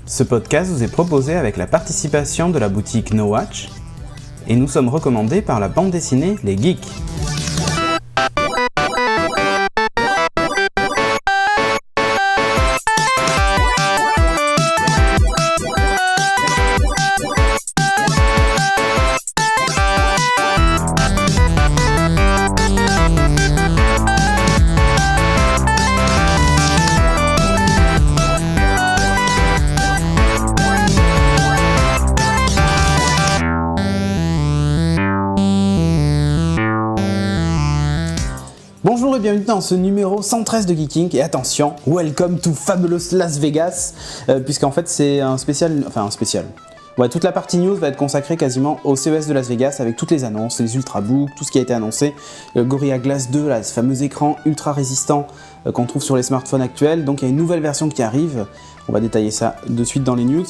Ce podcast vous est proposé avec la participation de la boutique No Watch et nous sommes recommandés par la bande dessinée Les Geeks. Bonjour et bienvenue dans ce numéro 113 de Geeking et attention, welcome to Fabulous Las Vegas puisqu'en fait c'est un spécial. Ouais, toute la partie news va être consacrée quasiment au CES de Las Vegas avec toutes les annonces, les ultrabooks, tout ce qui a été annoncé, le Gorilla Glass 2, là, ce fameux écran ultra résistant qu'on trouve sur les smartphones actuels, donc il y a une nouvelle version qui arrive. On va détailler ça de suite dans les news.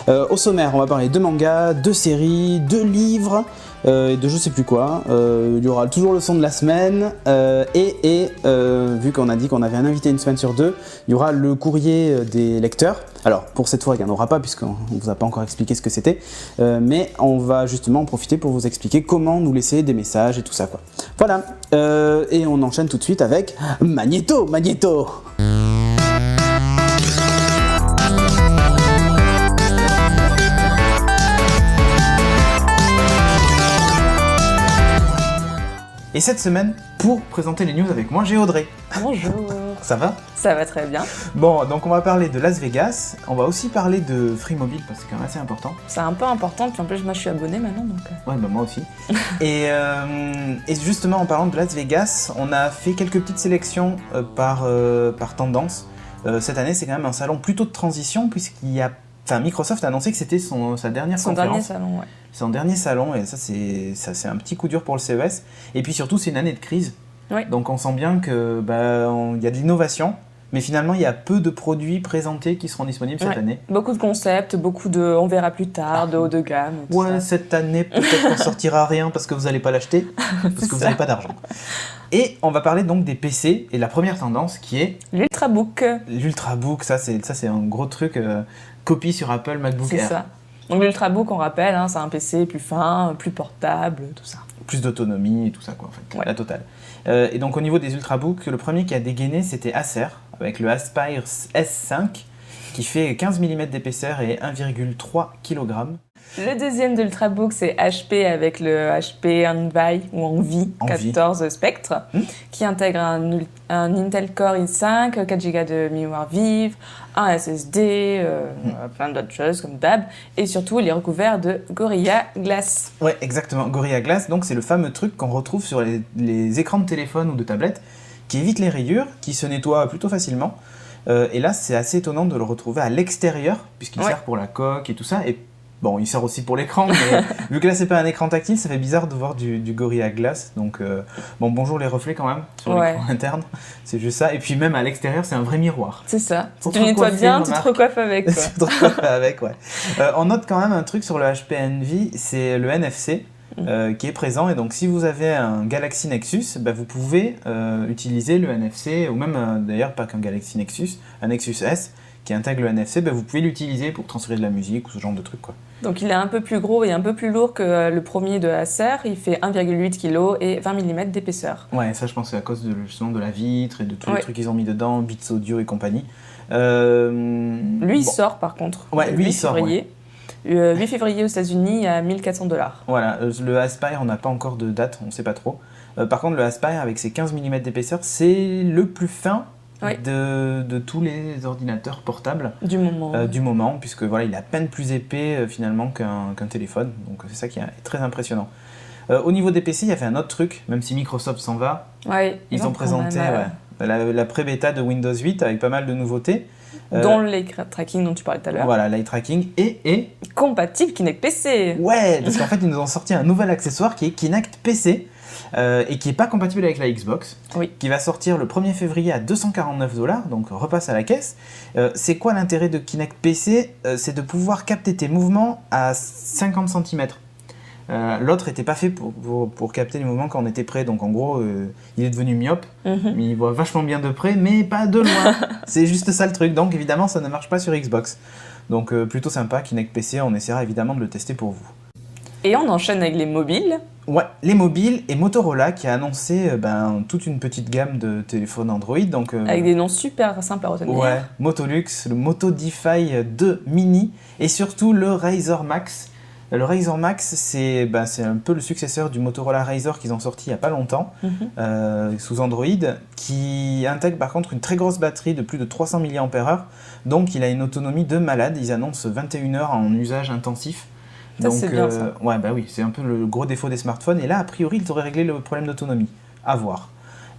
Au sommaire, on va parler de mangas, de séries, de livres et de je sais plus quoi. Il y aura toujours le son de la semaine et vu qu'on a dit qu'on avait un invité une semaine sur deux, il y aura le courrier des lecteurs. Alors pour cette fois, il n'y en aura pas puisqu'on ne vous a pas encore expliqué ce que c'était, mais on va justement en profiter pour vous expliquer comment nous laisser des messages et tout ça quoi. Voilà, et on enchaîne tout de suite avec Magnéto. Et cette semaine, pour présenter les news avec moi, j'ai Audrey. Bonjour. Ça va ? Ça va très bien. Bon, donc on va parler de Las Vegas, on va aussi parler de Free Mobile parce que c'est quand même assez important. C'est un peu important, puis en plus moi je suis abonnée maintenant donc... Ouais, bah moi aussi. et justement en parlant de Las Vegas, on a fait quelques petites sélections par tendance. Cette année c'est quand même un salon plutôt de transition puisqu'il y a... Enfin, Microsoft a annoncé que c'était sa dernière conférence. Son dernier salon, ouais. Son dernier salon, et ça c'est un petit coup dur pour le CES. Et puis surtout, c'est une année de crise. Oui. Donc on sent bien que y a de l'innovation, mais finalement, il y a peu de produits présentés qui seront disponibles cette année. Beaucoup de concepts, beaucoup de on verra plus tard, de haut de gamme. Ouais, cette année, peut-être qu'on sortira rien parce que vous n'allez pas l'acheter, parce que vous n'avez pas d'argent. Et on va parler donc des PC, et la première tendance qui est... L'Ultrabook. L'Ultrabook, ça c'est un gros truc, copie sur Apple MacBook Air. C'est ça. Donc l'Ultrabook, on rappelle, hein, c'est un PC plus fin, plus portable, tout ça. Plus d'autonomie et tout ça, quoi, en fait, ouais. La totale. Et donc au niveau des Ultrabooks, le premier qui a dégainé, c'était Acer, avec le Aspire S5, qui fait 15 mm d'épaisseur et 1,3 kg. Le deuxième de l'Ultrabook, c'est HP avec le HP Envy ou Envy 14 Spectre, qui intègre un Intel Core i5, 4 Go de mémoire vive, un SSD, plein d'autres choses comme d'hab, et surtout il est recouvert de Gorilla Glass. Ouais, exactement, Gorilla Glass, donc c'est le fameux truc qu'on retrouve sur les écrans de téléphone ou de tablette, qui évite les rayures, qui se nettoie plutôt facilement. Et là, c'est assez étonnant de le retrouver à l'extérieur, puisqu'il sert pour la coque et tout ça, et bon, il sert aussi pour l'écran, mais vu que là c'est pas un écran tactile, ça fait bizarre de voir du Gorilla Glass. Donc, bon, bonjour les reflets quand même sur l'écran interne, c'est juste ça. Et puis même à l'extérieur, c'est un vrai miroir. C'est ça. Si tu nettoies bien, tu te recoiffes avec. Tu te recoiffes avec, ouais. On note quand même un truc sur le HP Envy, c'est le NFC. Qui est présent, et donc si vous avez un Galaxy Nexus, vous pouvez utiliser le NFC, ou même d'ailleurs pas qu'un Galaxy Nexus, un Nexus S qui intègre le NFC, vous pouvez l'utiliser pour transférer de la musique ou ce genre de truc quoi. Donc il est un peu plus gros et un peu plus lourd que le premier de Acer, il fait 1,8 kg et 20 mm d'épaisseur. Ouais, ça je pense que c'est à cause justement de la vitre et de tous les trucs qu'ils ont mis dedans, bits audio et compagnie. Lui il sort par contre, ouais, lui il sort, février. 8 février aux États-Unis à $1,400. Voilà, le Aspire, on n'a pas encore de date, on ne sait pas trop. Par contre, le Aspire, avec ses 15 mm d'épaisseur, c'est le plus fin de tous les ordinateurs portables du moment, puisque voilà, il est à peine plus épais finalement qu'un téléphone. Donc c'est ça qui est très impressionnant. Au niveau des PC, il y avait un autre truc, même si Microsoft s'en va. Ouais, ils ont présenté la pré-bêta de Windows 8 avec pas mal de nouveautés. Dont l'eye tracking dont tu parlais tout à l'heure. Voilà, l'eye tracking et... compatible Kinect PC. Ouais, parce qu'en fait, ils nous ont sorti un nouvel accessoire qui est Kinect PC et qui n'est pas compatible avec la Xbox, qui va sortir le 1er février à $249, donc repasse à la caisse. C'est quoi l'intérêt de Kinect PC ? C'est de pouvoir capter tes mouvements à 50 cm. L'autre n'était pas fait pour capter les mouvements quand on était près, donc en gros il est devenu myope, mais il voit vachement bien de près, mais pas de loin. C'est juste ça le truc, donc évidemment ça ne marche pas sur Xbox. Donc plutôt sympa, Kinect PC, on essaiera évidemment de le tester pour vous. Et on enchaîne avec les mobiles. Ouais, les mobiles et Motorola qui a annoncé toute une petite gamme de téléphones Android. Donc, avec des noms super simples à retenir. Ouais, Motolux, le Moto DeFi 2 Mini et surtout le Razr Max. Le Razr Max, c'est un peu le successeur du Motorola Razr qu'ils ont sorti il n'y a pas longtemps, sous Android, qui intègre par contre une très grosse batterie de plus de 300 mAh. Donc il a une autonomie de malade, ils annoncent 21 heures en usage intensif. Ça, c'est bien, ça. Ouais, oui, c'est un peu le gros défaut des smartphones. Et là, a priori, ils auraient réglé le problème d'autonomie. À voir.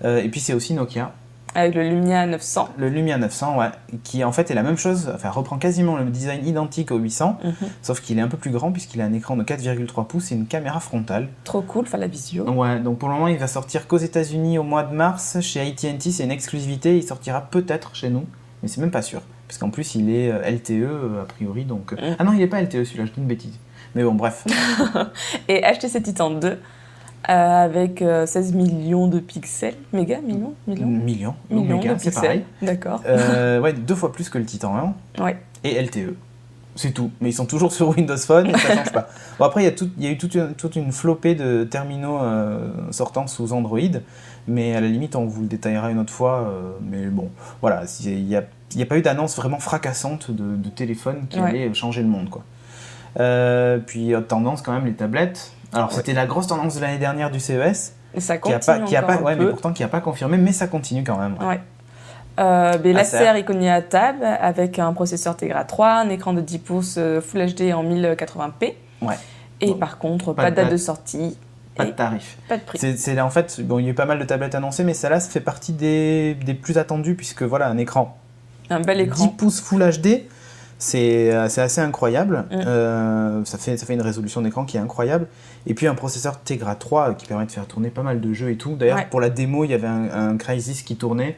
Et puis, c'est aussi Nokia. Avec le Lumia 900. Le Lumia 900, ouais. Qui, en fait, est la même chose. Enfin, reprend quasiment le design identique au 800. Sauf qu'il est un peu plus grand, puisqu'il a un écran de 4,3 pouces et une caméra frontale. Trop cool, la visio. Ouais, donc pour le moment, il va sortir qu'aux États-Unis au mois de mars. Chez AT&T, c'est une exclusivité. Il sortira peut-être chez nous. Mais c'est même pas sûr. Parce qu'en plus, il est LTE, a priori. Donc... Ah non, il n'est pas LTE, celui-là, je dis une bêtise. Mais bon, bref. Et HTC Titan 2 avec 16 millions de pixels. Millions Millions de c'est pixels. pareil. D'accord. Ouais, 2 fois plus que le Titan 1. Ouais. Et LTE. C'est tout. Mais ils sont toujours sur Windows Phone et ça change pas. Bon, après, il y a eu toute une flopée de terminaux sortant sous Android. Mais à la limite, on vous le détaillera une autre fois. Mais bon, voilà. Il n'y a pas eu d'annonce vraiment fracassante de téléphone qui allait changer le monde, quoi. Puis autre tendance quand même, les tablettes. Alors c'était la grosse tendance de l'année dernière du CES. Et ça continue mais pourtant qui n'a pas confirmé, mais ça continue quand même. Ouais. L'Acer Iconia Tab avec un processeur Tegra 3, un écran de 10 pouces Full HD en 1080p. Ouais. Et par contre, pas de date de sortie. Pas de tarif. Pas de prix. En fait, il y a eu pas mal de tablettes annoncées, mais celle-là, ça fait partie des plus attendues, puisque voilà, un écran. Un bel écran. 10 pouces Full HD. C'est assez incroyable, ça fait une résolution d'écran qui est incroyable, et puis un processeur Tegra 3 qui permet de faire tourner pas mal de jeux et tout. D'ailleurs pour la démo il y avait un Crysis qui tournait,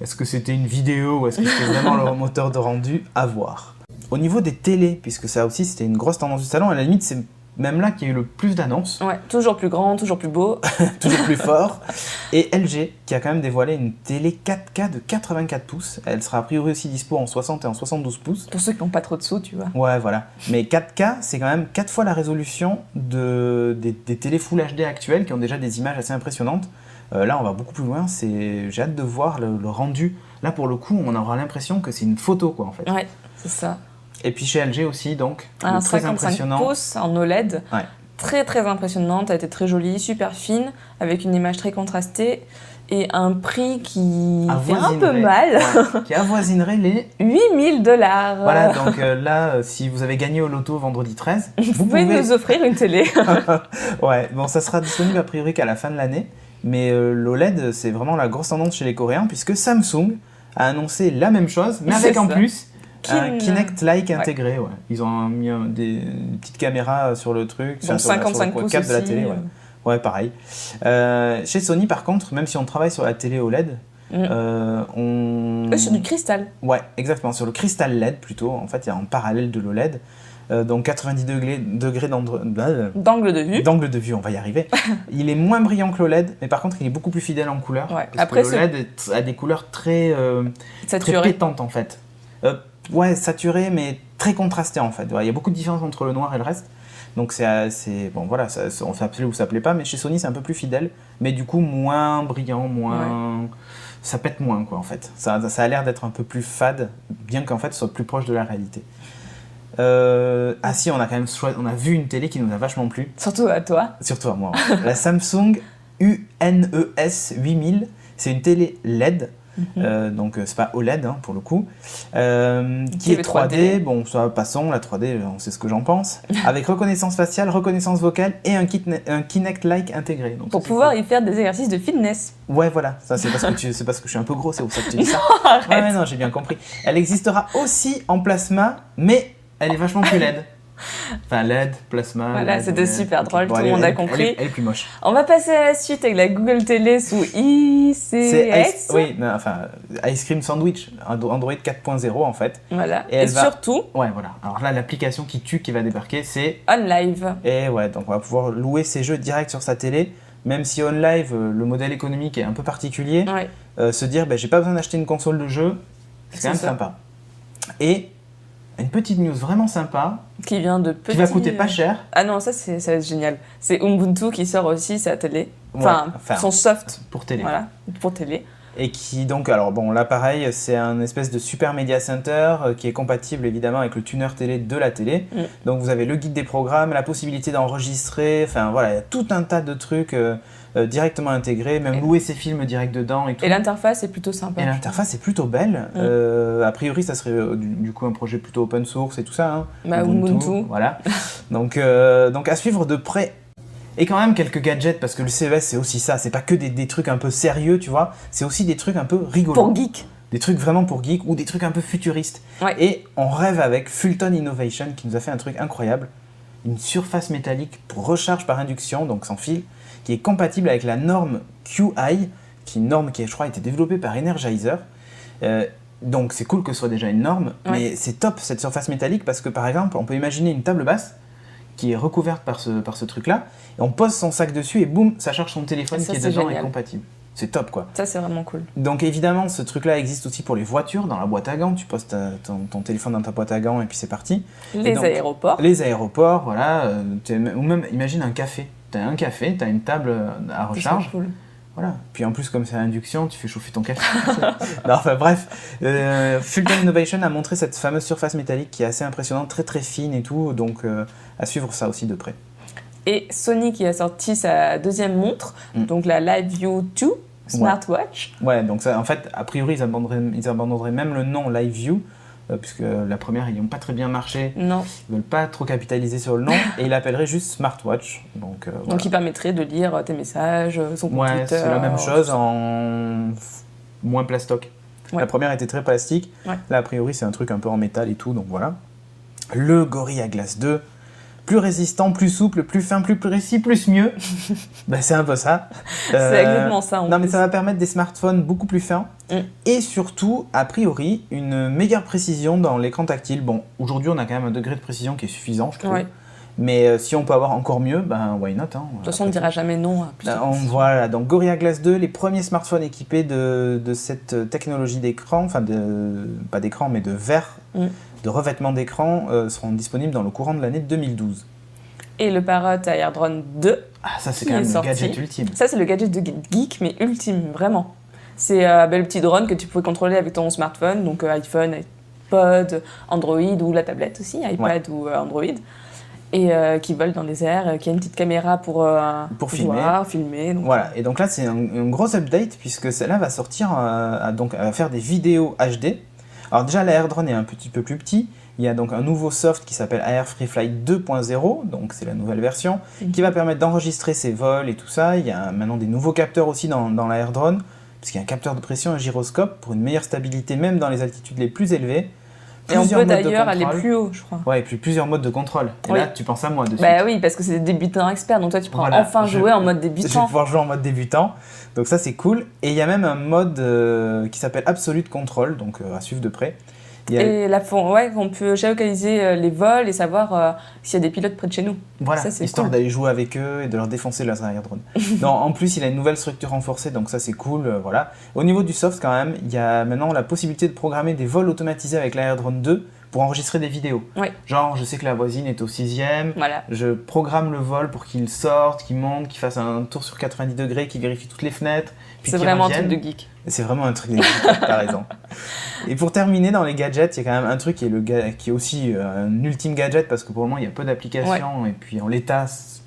est-ce que c'était une vidéo ou est-ce que c'était vraiment le moteur de rendu, à voir. Au niveau des télés, puisque ça aussi c'était une grosse tendance du salon, à la limite c'est même là qu'il y a eu le plus d'annonces. Ouais, toujours plus grand, toujours plus beau. Toujours plus fort. Et LG qui a quand même dévoilé une télé 4K de 84 pouces. Elle sera a priori aussi dispo en 60 et en 72 pouces. Pour ceux qui n'ont pas trop de sous, tu vois. Ouais, voilà. Mais 4K, c'est quand même 4 fois la résolution des télé Full HD actuelles qui ont déjà des images assez impressionnantes. Là, on va beaucoup plus loin. J'ai hâte de voir le rendu. Là, pour le coup, on aura l'impression que c'est une photo, quoi, en fait. Ouais, c'est ça. Et puis chez LG aussi, donc, un très 55 impressionnant. pouces en OLED, très très impressionnante, elle était très jolie, super fine, avec une image très contrastée et un prix qui fait un peu mal. Ouais, qui avoisinerait les $8 000. Voilà, donc là, si vous avez gagné au loto vendredi 13, vous pouvez nous offrir une télé. Ouais, bon, ça sera disponible a priori qu'à la fin de l'année, mais l'OLED, c'est vraiment la grosse tendance chez les Coréens, puisque Samsung a annoncé la même chose, mais avec en plus un Kinect-like intégré. Ouais. Ils ont mis des petites caméras sur le truc, bon, sur le pouces cap de la aussi, télé. Ouais, pareil. Chez Sony, par contre, même si on travaille sur la télé OLED, sur du cristal. Ouais, exactement, sur le cristal LED plutôt, en fait, il y a en parallèle de l'OLED. Donc 90 degrés d'angle de vue. D'angle de vue, on va y arriver. Il est moins brillant que l'OLED, mais par contre, il est beaucoup plus fidèle en couleur. Ouais. Parce après, que l'OLED a des couleurs très pétantes, en fait. Ouais, saturé, mais très contrasté en fait. Il y a beaucoup de différence entre le noir et le reste. Donc c'est bon, voilà, on fait appeler ou ça plaît pas, mais chez Sony c'est un peu plus fidèle, mais du coup moins brillant, ça pète moins, quoi, en fait. Ça a l'air d'être un peu plus fade, bien qu'en fait ce soit plus proche de la réalité. Ah si, on a vu une télé qui nous a vachement plu. Surtout à toi. Surtout à moi. La Samsung UNES 8000, c'est une télé LED. Donc c'est pas OLED pour le coup, qui est 3D. Bon, ça passons, la 3D, on sait ce que j'en pense. Avec reconnaissance faciale, reconnaissance vocale et un Kinect-like intégré. Donc, pour pouvoir y faire des exercices de fitness. Ouais, voilà, ça c'est parce que je suis un peu gros, c'est pour ça que tu dis ça. Arrête. Ouais, non, j'ai bien compris. Elle existera aussi en plasma, mais elle est vachement plus LED. Enfin, LED, plasma. Voilà, LED, c'était super drôle, tout le monde a compris. Elle est plus moche. On va passer à la suite avec la Google Télé sous ICS. Oui, non, enfin, Ice Cream Sandwich, Android 4.0 en fait. Voilà, et surtout... Ouais, voilà. Alors là, l'application qui tue, qui va débarquer, c'est... OnLive. Et ouais, donc on va pouvoir louer ses jeux direct sur sa télé, même si OnLive, le modèle économique est un peu particulier. Se dire, j'ai pas besoin d'acheter une console de jeu, c'est quand même sympa. Et une petite news vraiment sympa. Qui vient de qui va coûter pas cher. Ah non, ça va être génial. C'est Ubuntu qui sort aussi sa télé. Enfin, son soft. Pour télé. Voilà, pour télé. Et qui donc, alors bon, là pareil, c'est un espèce de super media center qui est compatible évidemment avec le tuner télé de la télé. Donc vous avez le guide des programmes, la possibilité d'enregistrer, enfin voilà, il y a tout un tas de trucs directement intégrés, même louer ses films direct dedans et tout. Et l'interface est plutôt sympa. Et l'interface est plutôt belle. A priori, ça serait du coup un projet plutôt open source et tout ça. Hein. Bah, Ubuntu. Voilà. donc à suivre de près. Et quand même quelques gadgets, parce que le CES c'est aussi ça, c'est pas que des trucs un peu sérieux, tu vois, c'est aussi des trucs un peu rigolos. Pour geek. Des trucs vraiment pour geek ou des trucs un peu futuristes. Ouais. Et on rêve avec Fulton Innovation qui nous a fait un truc incroyable, une surface métallique pour recharge par induction, donc sans fil, qui est compatible avec la norme QI, qui est une norme qui, je crois, a été développée par Energizer. Donc c'est cool que ce soit déjà une norme, mais c'est top cette surface métallique parce que par exemple, on peut imaginer une table basse qui est recouverte par ce truc-là, et on pose son sac dessus et boum, ça charge son téléphone qui est dedans et compatible. C'est top quoi. Ça c'est vraiment cool. Donc évidemment, ce truc-là existe aussi pour les voitures, dans la boîte à gants, tu poses ton téléphone dans ta boîte à gants et puis c'est parti. Aéroports. Les aéroports, voilà. Ou même, imagine un café. T'as un café, t'as une table à recharge. C'est cool. Voilà. Puis en plus, comme c'est à induction, tu fais chauffer ton café. Non, enfin bref, Fulton Innovation a montré cette fameuse surface métallique qui est assez impressionnante, très très fine et tout, donc à suivre ça aussi de près. Et Sony qui a sorti sa deuxième montre, donc la LiveView 2 Smartwatch. Ouais, donc ça, en fait, a priori, ils abandonneraient même le nom LiveView, puisque la première, ils n'ont pas très bien marché. Non. Ils ne veulent pas trop capitaliser sur le nom, et ils l'appelleraient juste Smartwatch. Donc il permettrait de lire tes messages, son computer. Ouais, c'est la même chose en moins plastoc. Ouais. La première était très plastique, là a priori c'est un truc un peu en métal et tout, donc voilà. Le Gorilla Glass 2, plus résistant, plus souple, plus fin, plus précis, plus mieux. Ben, c'est un peu ça. C'est exactement ça. Mais ça va permettre des smartphones beaucoup plus fins et surtout, a priori, une meilleure précision dans l'écran tactile. Bon, aujourd'hui on a quand même un degré de précision qui est suffisant, je trouve. Ouais. Mais si on peut avoir encore mieux, ben why not, hein. De toute façon, on ne dira jamais non. Voilà, donc Gorilla Glass 2, les premiers smartphones équipés de cette technologie d'écran, enfin pas d'écran, mais de verre, de revêtement d'écran, seront disponibles dans le courant de l'année 2012. Et le Parrot Air Drone 2. Ah, ça c'est quand même le gadget ultime. Ça c'est le gadget de geek, mais ultime, vraiment. C'est le petit drone que tu pouvais contrôler avec ton smartphone, donc iPhone, iPod, Android ou la tablette aussi, iPad ou Android. Et qui vole dans les airs, qui a une petite caméra pour filmer. Donc voilà, et donc là c'est un gros update puisque celle-là va sortir, donc, elle va faire des vidéos HD. Alors déjà l'Air Drone est un petit peu plus petit, il y a donc un nouveau soft qui s'appelle Air Free Flight 2.0, donc c'est la nouvelle version, qui va permettre d'enregistrer ses vols et tout ça. Il y a maintenant des nouveaux capteurs aussi dans l'Air Drone, puisqu'il y a un capteur de pression et un gyroscope pour une meilleure stabilité même dans les altitudes les plus élevées. Et on peut d'ailleurs aller plus haut, je crois. Ouais, et puis plusieurs modes de contrôle. Et là, tu penses à moi dessus. Bah oui, parce que c'est des débutants experts. Donc toi, tu pourras enfin jouer en mode débutant. Je vais pouvoir jouer en mode débutant. Donc ça, c'est cool. Et il y a même un mode qui s'appelle Absolute Control, donc à suivre de près. Et là, on peut géolocaliser les vols et savoir s'il y a des pilotes près de chez nous. Voilà, ça, histoire d'aller jouer avec eux et de leur défoncer leurs aérodrones. Non, en plus, il a une nouvelle structure renforcée, donc ça c'est cool. Voilà. Au niveau du soft, quand même, il y a maintenant la possibilité de programmer des vols automatisés avec l'Air-Drone 2 pour enregistrer des vidéos. Ouais. Genre, je sais que la voisine est au 6e, je programme le vol pour qu'il sorte, qu'il monte, qu'il fasse un tour sur 90 degrés, qu'il vérifie toutes les fenêtres. C'est vraiment un truc de geek. C'est vraiment un truc de geek, t'as raison. Et pour terminer, dans les gadgets, il y a quand même un truc qui est aussi un ultime gadget, parce que pour le moment, il y a peu d'applications, et puis en l'état, ça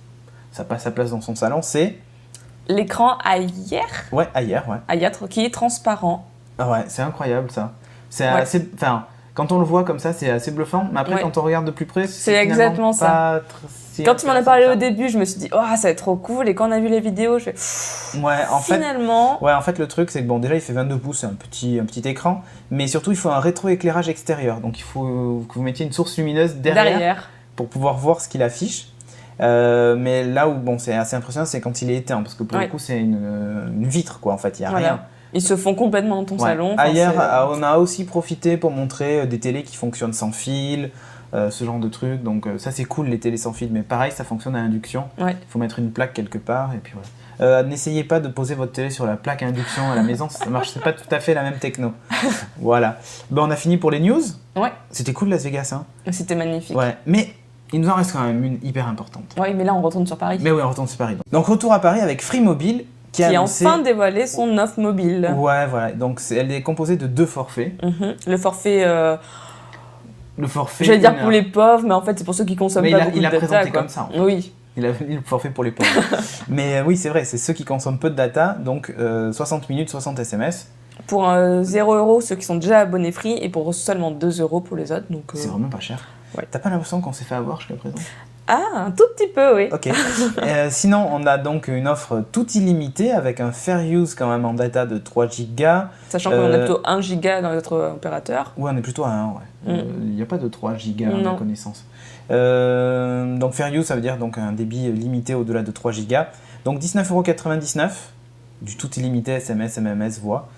n'a pas sa place dans son salon, c'est... L'écran Ayer. Ouais, Ayer, ouais. Ayer, qui est transparent. Ah ouais, c'est incroyable, ça. C'est assez... Enfin, quand on le voit comme ça, c'est assez bluffant, mais après, quand on regarde de plus près, c'est exactement ça. Quand tu m'en as parlé au début, je me suis dit, oh, ça va être trop cool. Et quand on a vu les vidéos, je fais, finalement... En fait, le truc, c'est que bon, déjà, il fait 22 pouces, c'est un petit écran, mais surtout, il faut un rétroéclairage extérieur. Donc, il faut que vous mettiez une source lumineuse derrière. Pour pouvoir voir ce qu'il affiche. Mais là où c'est assez impressionnant, c'est quand il est éteint, parce que pour le coup, c'est une vitre, quoi, en fait, il n'y a rien. Ils se font complètement dans ton salon. Ailleurs, on a aussi profité pour montrer des télés qui fonctionnent sans fil, ce genre de truc. Donc ça c'est cool les télés sans fil, mais pareil ça fonctionne à induction. Il faut mettre une plaque quelque part et puis voilà. N'essayez pas de poser votre télé sur la plaque à induction à la maison, ça marche, c'est pas tout à fait la même techno. Voilà. On a fini pour les news. Ouais. C'était cool Las Vegas, hein. C'était magnifique. Ouais, mais il nous en reste quand même une hyper importante. Oui, mais là on retourne sur Paris. Mais oui, on retourne sur Paris. Donc retour à Paris avec Free Mobile qui a annoncé... enfin dévoilé son offre mobile. Ouais, voilà. Donc elle est composée de 2 forfaits. Le forfait... Le forfait... J'allais dire pour les pauvres, mais en fait c'est pour ceux qui consomment pas beaucoup de data. Il a présenté comme ça. En fait. Oui. Il a mis le forfait pour les pauvres. Mais oui, c'est vrai, c'est ceux qui consomment peu de data, donc 60 minutes, 60 SMS. Pour 0 € ceux qui sont déjà abonnés Free et pour seulement 2 € pour les autres. Donc, c'est vraiment pas cher. Ouais. T'as pas l'impression qu'on s'est fait avoir jusqu'à présent? Ah, un tout petit peu, oui. Ok. Sinon, on a donc une offre tout illimitée avec un fair use quand même en data de 3 Go. Sachant qu'on a plutôt 1 Go dans notre opérateur. Ouais, on est plutôt à 1, ouais. Il n'y a pas de 3 Go à ma connaissance. Donc fair use, ça veut dire donc un débit limité au-delà de 3 Go. Donc 19,99 € du tout illimité SMS, MMS, voix.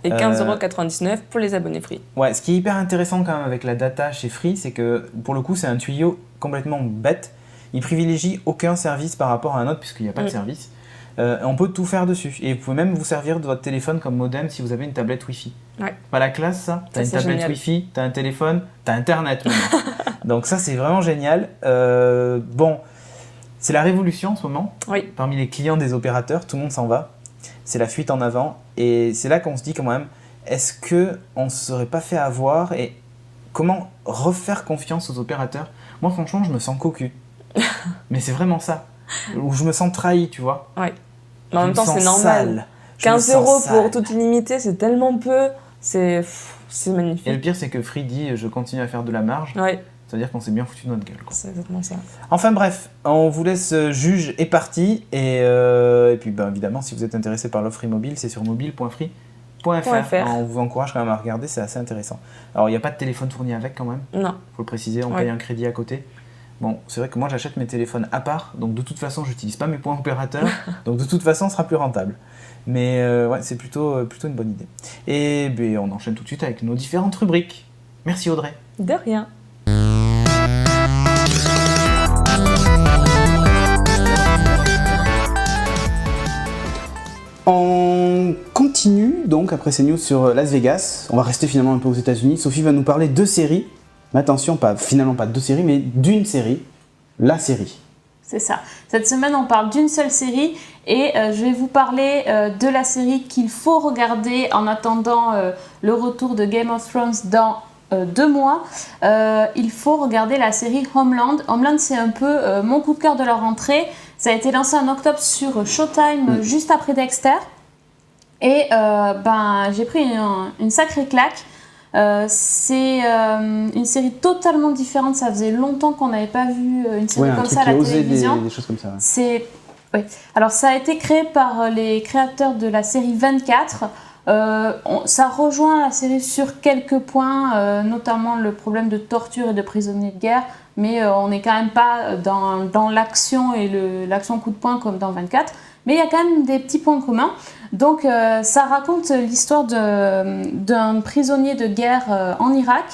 Et 15,99 € pour les abonnés Free. Ouais, ce qui est hyper intéressant quand même avec la data chez Free, c'est que pour le coup, c'est un tuyau complètement bête. Il privilégie aucun service par rapport à un autre, puisqu'il n'y a pas de service. On peut tout faire dessus. Et vous pouvez même vous servir de votre téléphone comme modem si vous avez une tablette Wi-Fi. Ouais. Pas la classe, ça. T'as une tablette génial. Wi-Fi, t'as un téléphone, t'as Internet maintenant. Donc ça, c'est vraiment génial. Bon, c'est la révolution en ce moment. Oui. Parmi les clients des opérateurs, tout le monde s'en va. C'est la fuite en avant. Et c'est là qu'on se dit quand même, est-ce qu'on ne se serait pas fait avoir et comment refaire confiance aux opérateurs? Moi, franchement, je me sens cocu. Mais c'est vraiment ça. Ou je me sens trahi, tu vois. Oui. Mais en même temps, c'est normal. 15 € pour tout illimité, c'est tellement peu. C'est magnifique. Et le pire, c'est que Free dit je continue à faire de la marge. Ouais. C'est-à-dire qu'on s'est bien foutu de notre gueule. C'est exactement ça. Enfin bref, on vous laisse juge et parti. Et puis évidemment, si vous êtes intéressé par l'offre mobile, c'est sur mobile.free.fr. On vous encourage quand même à regarder, c'est assez intéressant. Alors il n'y a pas de téléphone fourni avec quand même. Non. Il faut le préciser, on paye un crédit à côté. Bon, c'est vrai que moi j'achète mes téléphones à part, donc de toute façon j'utilise pas mes points opérateurs, donc de toute façon ce sera plus rentable. Mais ouais, c'est plutôt une bonne idée. Et on enchaîne tout de suite avec nos différentes rubriques. Merci Audrey. De rien. On continue donc après ces news sur Las Vegas. On va rester finalement un peu aux États-Unis. Sophie va nous parler de séries. Mais attention, finalement pas de 2 séries, mais d'une série. La série. C'est ça. Cette semaine, on parle d'une seule série et je vais vous parler de la série qu'il faut regarder en attendant le retour de Game of Thrones dans 2 mois. Il faut regarder la série Homeland. Homeland, c'est un peu mon coup de cœur de la rentrée. Ça a été lancé en octobre sur Showtime, juste après Dexter. Et j'ai pris une sacrée claque. C'est une série totalement différente. Ça faisait longtemps qu'on n'avait pas vu une série comme ça à la télévision. Des choses comme ça. Ouais. Oui. Alors ça a été créé par les créateurs de la série 24. Ça rejoint la série sur quelques points, notamment le problème de torture et de prisonniers de guerre, mais on n'est quand même pas dans l'action et l'action coup de poing comme dans 24. Mais il y a quand même des petits points communs. Donc ça raconte l'histoire d'un prisonnier de guerre en Irak,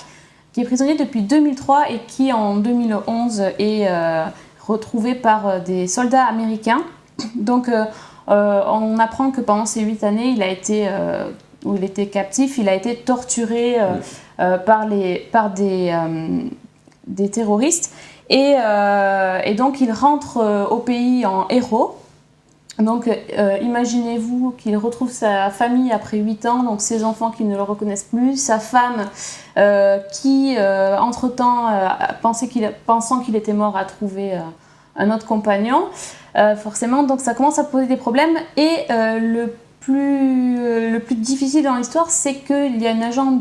qui est prisonnier depuis 2003 et qui en 2011 est retrouvé par des soldats américains. Donc on apprend que pendant ces 8 années, où il était captif, il a été torturé par des terroristes. Et donc il rentre au pays en héros. Donc imaginez-vous qu'il retrouve sa famille après 8 ans, donc ses enfants qui ne le reconnaissent plus, sa femme qui entre-temps, pensant qu'il était mort, a trouvé un autre compagnon. Forcément, donc ça commence à poser des problèmes. Et le plus difficile dans l'histoire, c'est qu'il y a une agent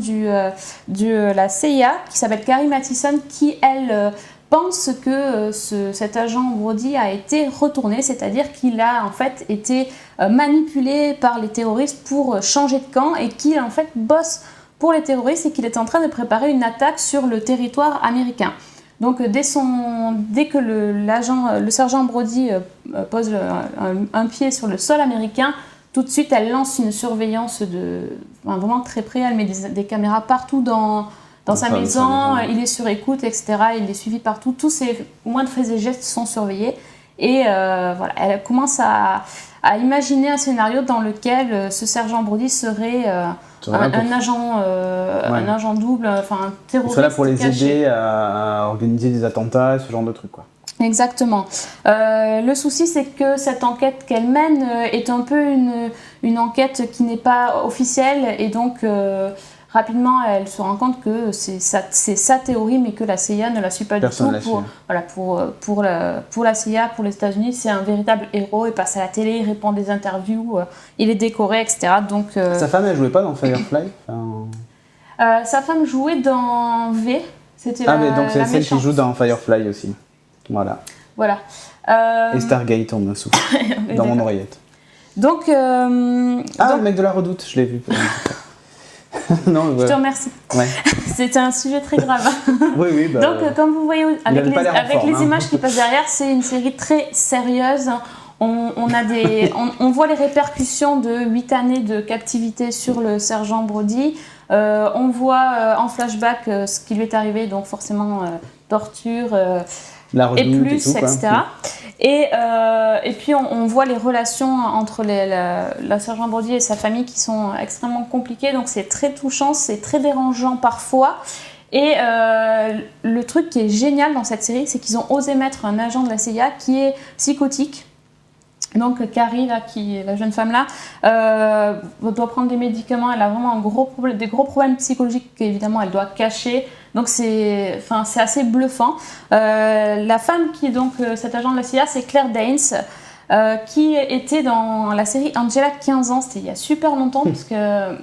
de la CIA qui s'appelle Carrie Mathison qui, elle, pense que cet agent Brody a été retourné, c'est-à-dire qu'il a en fait été manipulé par les terroristes pour changer de camp et qu'il en fait bosse pour les terroristes et qu'il est en train de préparer une attaque sur le territoire américain. Donc dès que le sergent Brody pose un pied sur le sol américain, tout de suite elle lance une surveillance vraiment très près, elle met des caméras partout dans dans sa maison, il est sur écoute, etc. Il est suivi partout. Tous ses moindres faits et gestes sont surveillés. Et voilà, elle commence à imaginer un scénario dans lequel ce sergent Brody serait un agent double, enfin un terroriste. Il serait là pour les aider à organiser des attentats, ce genre de trucs, quoi. Exactement. Le souci, c'est que cette enquête qu'elle mène est un peu une enquête qui n'est pas officielle, et donc rapidement, elle se rend compte que c'est sa théorie, mais que la CIA ne la suit pas Personne du tout. Pour la CIA, pour les États-Unis, c'est un véritable héros. Il passe à la télé, il répond des interviews, il est décoré, etc. Donc, sa femme, elle jouait pas dans Firefly sa femme jouait dans V. C'était mais donc c'est celle qui joue dans Firefly aussi. Voilà. Et Stargate, on me souffle dans mon oreillette. Donc, le mec de la Redoute, je l'ai vu. Non, je te remercie. Ouais. C'était un sujet très grave. Oui. Donc, comme vous voyez avec les images qui passent derrière, c'est une série très sérieuse. On voit les répercussions de 8 années de captivité sur le sergent Brody. On voit en flashback ce qui lui est arrivé, donc forcément torture. La Redoute et plus, et tout, etc. Et puis on voit les relations entre la sergent Brody et sa famille qui sont extrêmement compliquées, donc c'est très touchant, c'est très dérangeant parfois. Et le truc qui est génial dans cette série, c'est qu'ils ont osé mettre un agent de la CIA qui est psychotique. Donc Carrie, là, la jeune femme là, doit prendre des médicaments, elle a vraiment des gros problèmes psychologiques qu'évidemment elle doit cacher. Donc c'est assez bluffant. La femme qui est donc cet agent de la CIA, c'est Claire Danes, qui était dans la série Angela 15 ans, c'était il y a super longtemps, parce que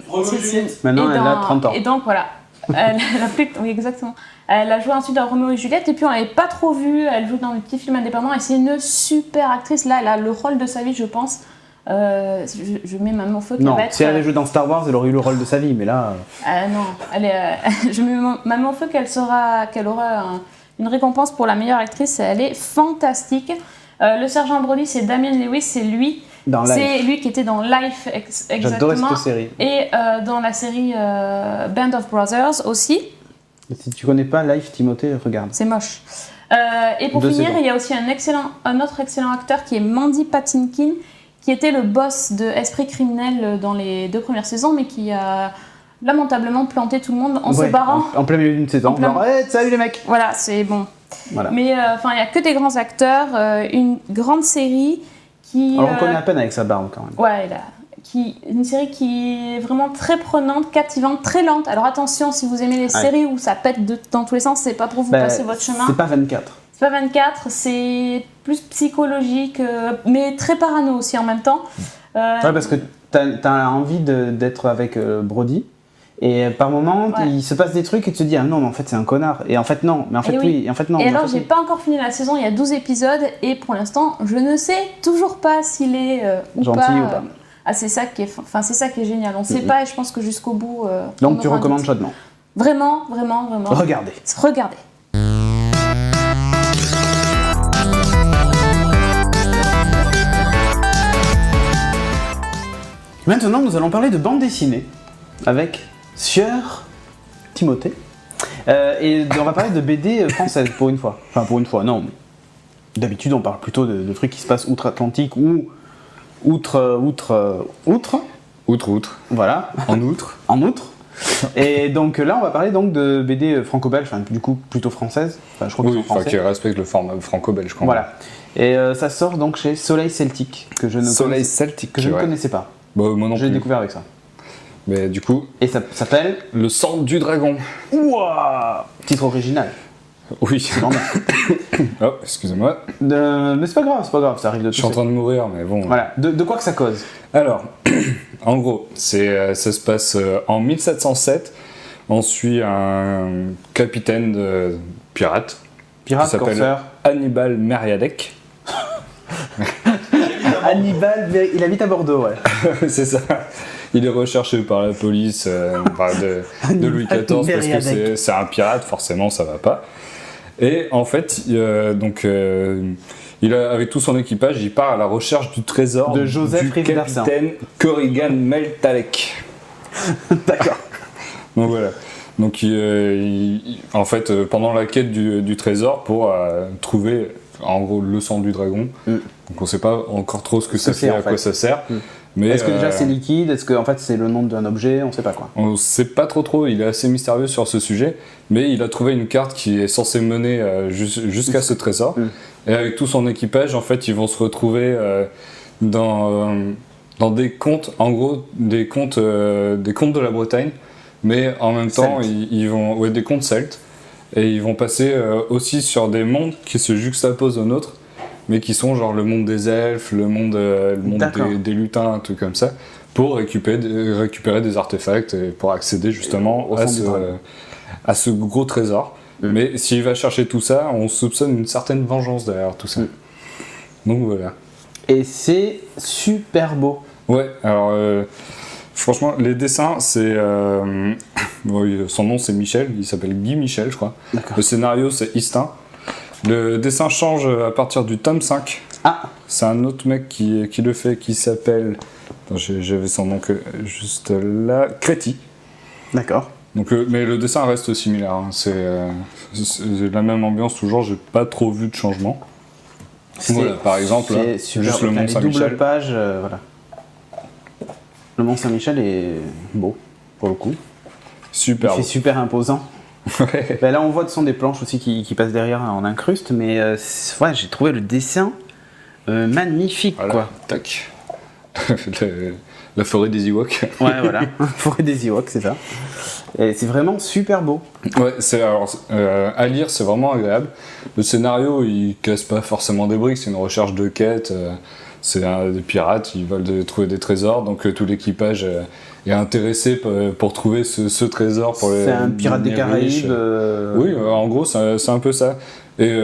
maintenant elle a 30 ans. Et donc voilà, oui exactement. Elle a joué ensuite dans Roméo et Juliette, et puis on l'avait pas trop vue, elle joue dans des petits films indépendants, et c'est une super actrice. Là, elle a le rôle de sa vie, je pense. Je mets ma main au feu qu'elle va être... Si elle avait joué dans Star Wars, elle aurait eu le rôle de sa vie, mais là... non, je mets ma main au feu qu'elle aura une récompense pour la meilleure actrice. Elle est fantastique. Le sergent Brody, c'est Damien Lewis, c'est lui. C'est lui qui était dans Life, exactement. J'adorais cette série. Et dans la série Band of Brothers aussi. Si tu connais pas Life, Timothée, regarde. C'est moche. Et pour finir, il y a aussi un autre excellent acteur qui est Mandy Patinkin, qui était le boss de Esprit criminel dans les 2 premières saisons, mais qui a lamentablement planté tout le monde en se barrant. En plein milieu d'une saison. Salut les mecs. Voilà, c'est bon. Voilà. Mais il n'y a que des grands acteurs, une grande série qui... Alors on connaît à peine avec sa barbe quand même. Ouais, une série qui est vraiment très prenante, captivante, très lente. Alors attention, si vous aimez les séries où ça pète dans tous les sens, c'est pas pour vous passer votre chemin. C'est pas 24. C'est pas 24, c'est plus psychologique, mais très parano aussi en même temps. Parce que t'as envie d'être avec Brody, et par moment, il se passe des trucs et tu te dis « Ah non, mais en fait c'est un connard ». Et en fait non, mais en fait oui, et en fait non. Et alors j'ai pas encore fini la saison, il y a 12 épisodes, et pour l'instant, je ne sais toujours pas s'il est gentil ou pas. C'est ça qui est génial, on ne sait pas, et je pense que jusqu'au bout... Donc tu recommandes chaudement. Vraiment. Regardez. Maintenant, nous allons parler de bande dessinée avec Sieur Timothée. Et on va parler de BD française pour une fois. Enfin, pour une fois, non. D'habitude, on parle plutôt de trucs qui se passent outre-Atlantique ou outre. Voilà. En outre. En outre. Et donc là, on va parler donc de BD franco-belge, enfin du coup plutôt française. Enfin, je crois que c'est français. Qui respecte le format franco-belge. Voilà. Et ça sort donc chez Soleil Celtique, que je ne connaissais pas. Bah, moi non plus. J'ai découvert avec ça. Mais du coup. Et ça s'appelle Le sang du dragon. Ouah, titre original. Oui. Oh, excusez-moi. Mais c'est pas grave, ça arrive de tout. Je suis en train de mourir, mais bon. Voilà. De quoi que ça cause? Alors, en gros, ça se passe en 1707. On suit un capitaine de pirate. Pirate corsaire. Hannibal Mériadec. Hannibal, il habite à Bordeaux, ouais. C'est ça. Il est recherché par la police de Louis XIV parce que c'est un pirate, forcément ça va pas. Et en fait, avec tout son équipage, il part à la recherche du trésor de Joseph du capitaine Corrigan Meltalek. D'accord. Donc voilà. Donc en fait, pendant la quête du trésor, pour trouver en gros le sang du dragon, donc on sait pas encore trop ce que ça fait, à quoi ça sert. Mais, est-ce que déjà c'est liquide? Est-ce que en fait c'est le nom d'un objet? On sait pas quoi. On sait pas trop, il est assez mystérieux sur ce sujet, mais il a trouvé une carte qui est censée mener jusqu'à ce trésor. Et avec tout son équipage, en fait, ils vont se retrouver dans des contes, en gros des contes de la Bretagne, mais en même temps ils vont des contes celtes, et ils vont passer aussi sur des mondes qui se juxtaposent aux nôtres, mais qui sont genre le monde des elfes, le monde des lutins, un truc comme ça, pour récupérer des artefacts et pour accéder justement à ce gros trésor. Mais s'il va chercher tout ça, on soupçonne une certaine vengeance derrière tout ça. Donc voilà. Et c'est super beau. Ouais, alors franchement, les dessins, c'est... son nom c'est Michel, il s'appelle Guy Michel, je crois. D'accord. Le scénario c'est Istin. Le dessin change à partir du tome 5. Ah. C'est un autre mec qui le fait, qui s'appelle... Attends, j'avais son nom juste là. Créti. D'accord. Donc, mais le dessin reste similaire. Hein. C'est la même ambiance toujours, j'ai pas trop vu de changement. Voilà, par exemple, là, juste le Mont Saint-Michel. Double page, voilà. Le Mont Saint-Michel est beau, pour le coup. Super. Il fait super imposant. Ouais. Ben là, on voit de son des planches aussi qui passent derrière en incruste, mais ouais, j'ai trouvé le dessin magnifique, voilà, quoi. Tac. La forêt des Ewoks. Ouais, voilà. Forêt des Ewoks, c'est ça. Et c'est vraiment super beau. Ouais, à lire, c'est vraiment agréable. Le scénario, il casse pas forcément des briques, c'est une recherche de quête. C'est des pirates, ils veulent trouver des trésors, donc tout l'équipage est intéressé pour trouver ce trésor. C'est un pirate des Caraïbes. Oui, en gros, c'est un peu ça. Et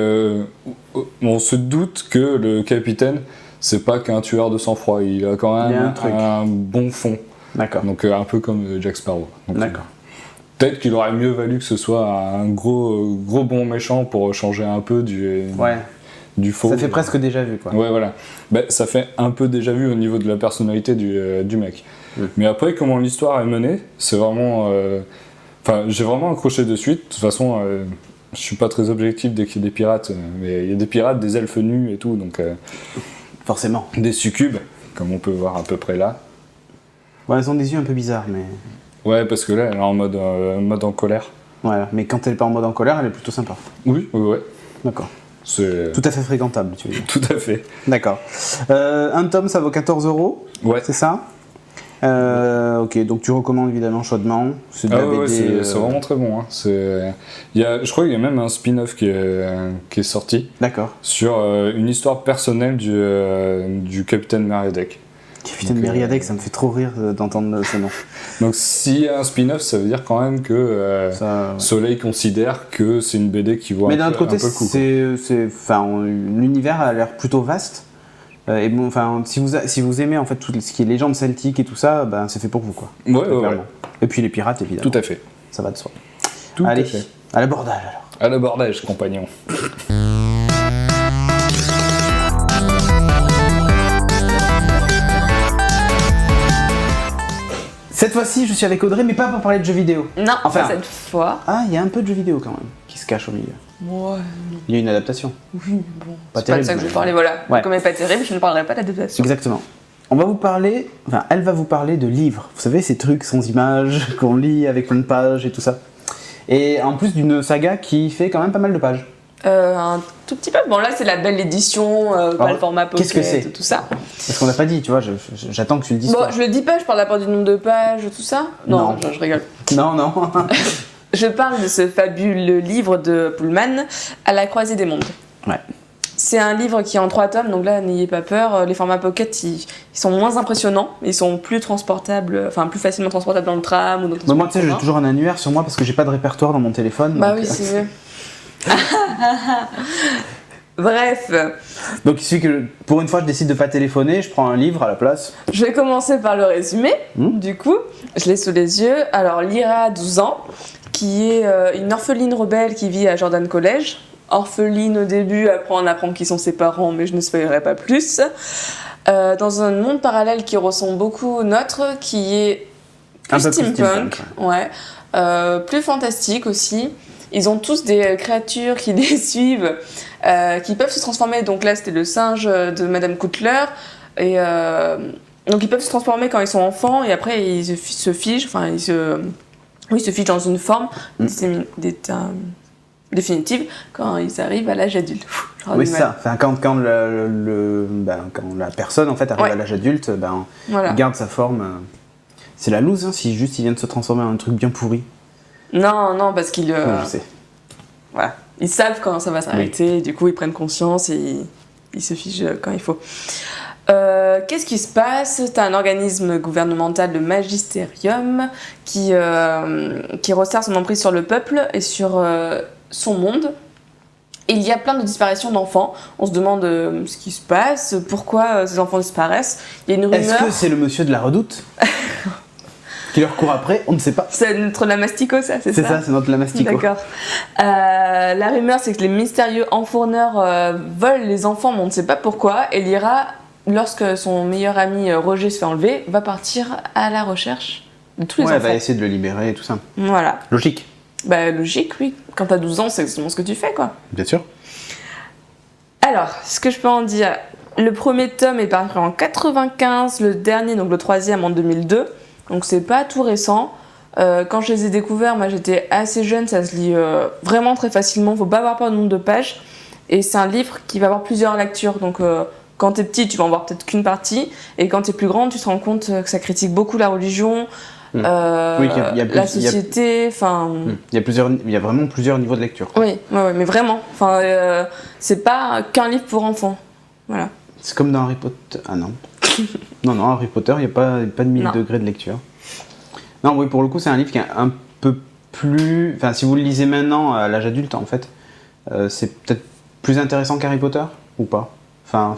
on se doute que le capitaine, c'est pas qu'un tueur de sang-froid, il a quand même un bon fond. D'accord. Donc un peu comme Jack Sparrow. Donc, d'accord. Peut-être qu'il aurait mieux valu que ce soit un gros bon méchant pour changer un peu du faux. Ça fait presque déjà vu, quoi. Ouais, voilà. Ben, ça fait un peu déjà vu au niveau de la personnalité du mec. Mais après, comment l'histoire est menée, c'est vraiment... Enfin, j'ai vraiment accroché de suite. De toute façon, je suis pas très objectif dès qu'il y a des pirates, mais il y a des pirates, des elfes nus et tout, donc... Forcément. Des succubes, comme on peut voir à peu près là. Ouais, elles ont des yeux un peu bizarres, mais... Ouais, parce que là, elle est en mode en colère. Ouais, mais quand elle est pas en mode en colère, elle est plutôt sympa. Oui, ouais. D'accord. C'est... Tout à fait fréquentable, tu veux dire. Tout à fait. D'accord. Un tome, ça vaut 14€. Ouais. C'est ça? Ok, donc tu recommandes évidemment chaudement. C'est de la BD. Ouais, c'est vraiment très bon. Hein. Je crois qu'il y a même un spin-off qui est sorti. D'accord. Sur une histoire personnelle du capitaine Meriadec. Capitaine Meriadec, ça me fait trop rire d'entendre ce nom. Donc s'il y a un spin-off, ça veut dire quand même que Soleil considère que c'est une BD qui vaut un peu le coup. Mais d'un autre côté, l'univers a l'air plutôt vaste. Et bon, si vous aimez en fait tout ce qui est légende celtique et tout ça, ben, c'est fait pour vous, quoi. Ouais. Et puis les pirates, évidemment. Tout à fait. Ça va de soi. Allez, à fait. À l'abordage alors. À l'abordage, compagnon. Cette fois-ci, je suis avec Audrey, mais pas pour parler de jeux vidéo. Non, enfin, cette fois. Ah, il y a un peu de jeux vidéo quand même, qui se cache au milieu. Ouais. Il y a une adaptation. Oui, mais bon. Pas c'est pas de ça que je vais parler, voilà. Ouais. Comme elle n'est pas terrible, je ne parlerai pas d'adaptation. Exactement. Elle va vous parler de livres. Vous savez, ces trucs sans images, qu'on lit avec plein de pages et tout ça. Et en plus d'une saga qui fait quand même pas mal de pages. Un tout petit peu. Bon, là, c'est la belle édition, pas le format pocket, qu'est-ce que c'est tout ça. Parce qu'on n'a pas dit, tu vois, j'attends que tu le dises. Bon, je le dis pas, je parle d'abord du nombre de pages, tout ça. Non. Je rigole. Non. Je parle de ce fabuleux livre de Pullman, À la croisée des mondes. Ouais. C'est un livre qui est en 3 tomes, donc là, n'ayez pas peur. Les formats pocket, ils sont moins impressionnants. Ils sont plus transportables, enfin plus facilement transportables dans le tram ou dans le moi, tu sais, j'ai toujours un annuaire sur moi parce que j'ai pas de répertoire dans mon téléphone. Bah donc... oui, c'est vrai. Bref. Donc il suffit que pour une fois je décide de pas téléphoner, je prends un livre à la place. Je vais commencer par le résumé. Du coup, je l'ai sous les yeux. Alors Lyra, 12 ans, qui est une orpheline rebelle qui vit à Jordan College. Orpheline au début, après on apprend qui sont ses parents, mais je ne spoilerai pas plus. Dans un monde parallèle qui ressemble beaucoup au nôtre, qui est Un peu plus steampunk, ouais. Plus fantastique aussi. Ils ont tous des créatures qui les suivent, qui peuvent se transformer. Donc là, c'était le singe de Madame Coutler. Et donc ils peuvent se transformer quand ils sont enfants et après ils se figent, enfin ils se figent dans une forme définitive quand ils arrivent à l'âge adulte. Oui, c'est ça. Enfin, quand quand la personne en fait arrive à l'âge adulte, il garde sa forme. C'est la loose, hein, si juste il vient de se transformer en un truc bien pourri. Non, parce qu'ils je sais. Voilà. Ils savent quand ça va s'arrêter, du coup ils prennent conscience et ils se figent quand il faut. Qu'est-ce qui se passe? T'as un organisme gouvernemental, le Magisterium, qui resserre son emprise sur le peuple et sur son monde. Et il y a plein de disparitions d'enfants. On se demande ce qui se passe, pourquoi ces enfants disparaissent. Il y a une rumeur. Est-ce que c'est le monsieur de la Redoute qui leur court après? On ne sait pas. C'est notre Lamastico, ça, c'est ça? C'est ça, c'est notre Lamastico. D'accord. La rumeur, c'est que les mystérieux enfourneurs volent les enfants, mais on ne sait pas pourquoi. Et Lyra, lorsque son meilleur ami Roger se fait enlever, va partir à la recherche de tous les enfants. Elle va essayer de le libérer et tout ça. Voilà. Logique. Logique, oui. Quand t'as 12 ans, c'est exactement ce que tu fais, quoi. Bien sûr. Alors, ce que je peux en dire, le premier tome est paru en 95, le dernier, donc le troisième, en 2002. Donc c'est pas tout récent. Quand je les ai découverts, moi j'étais assez jeune, ça se lit vraiment très facilement, faut pas avoir peur du nombre de pages. Et c'est un livre qui va avoir plusieurs lectures, donc quand t'es petit, tu vas en voir peut-être qu'une partie, et quand t'es plus grande, tu te rends compte que ça critique beaucoup la religion, la société, enfin... Il y a vraiment plusieurs niveaux de lecture. Oui, mais vraiment. Enfin, c'est pas qu'un livre pour enfants. Voilà. C'est comme dans Harry Potter. Ah non. non, Harry Potter, il n'y a pas de 1000 degrés de lecture. Non, oui, pour le coup, c'est un livre qui est un peu plus... Enfin, si vous le lisez maintenant, à l'âge adulte, en fait, c'est peut-être plus intéressant qu'Harry Potter, ou pas? Enfin...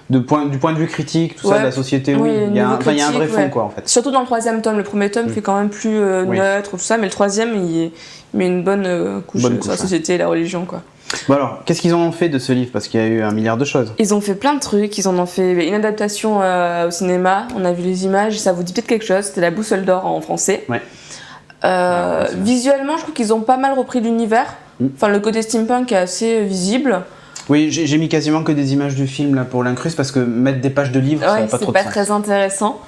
Du point de vue critique, tout ça, de la société, il y a un vrai fond, quoi, en fait. Surtout dans le troisième tome. Le premier tome fait quand même plus neutre, tout ça, mais le troisième, il met une bonne couche sur la société et la religion, quoi. Bon alors, qu'est-ce qu'ils en ont fait de ce livre? Parce qu'il y a eu un milliard de choses. Ils ont fait plein de trucs. Ils en ont fait une adaptation au cinéma. On a vu les images, ça vous dit peut-être quelque chose. C'était La Boussole d'Or en français. Ouais. Visuellement, je trouve qu'ils ont pas mal repris l'univers. Enfin, le côté steampunk est assez visible. Oui, j'ai mis quasiment que des images du film là pour l'incruste parce que mettre des pages de livres, ça n'a pas trop de sens. C'est pas très intéressant.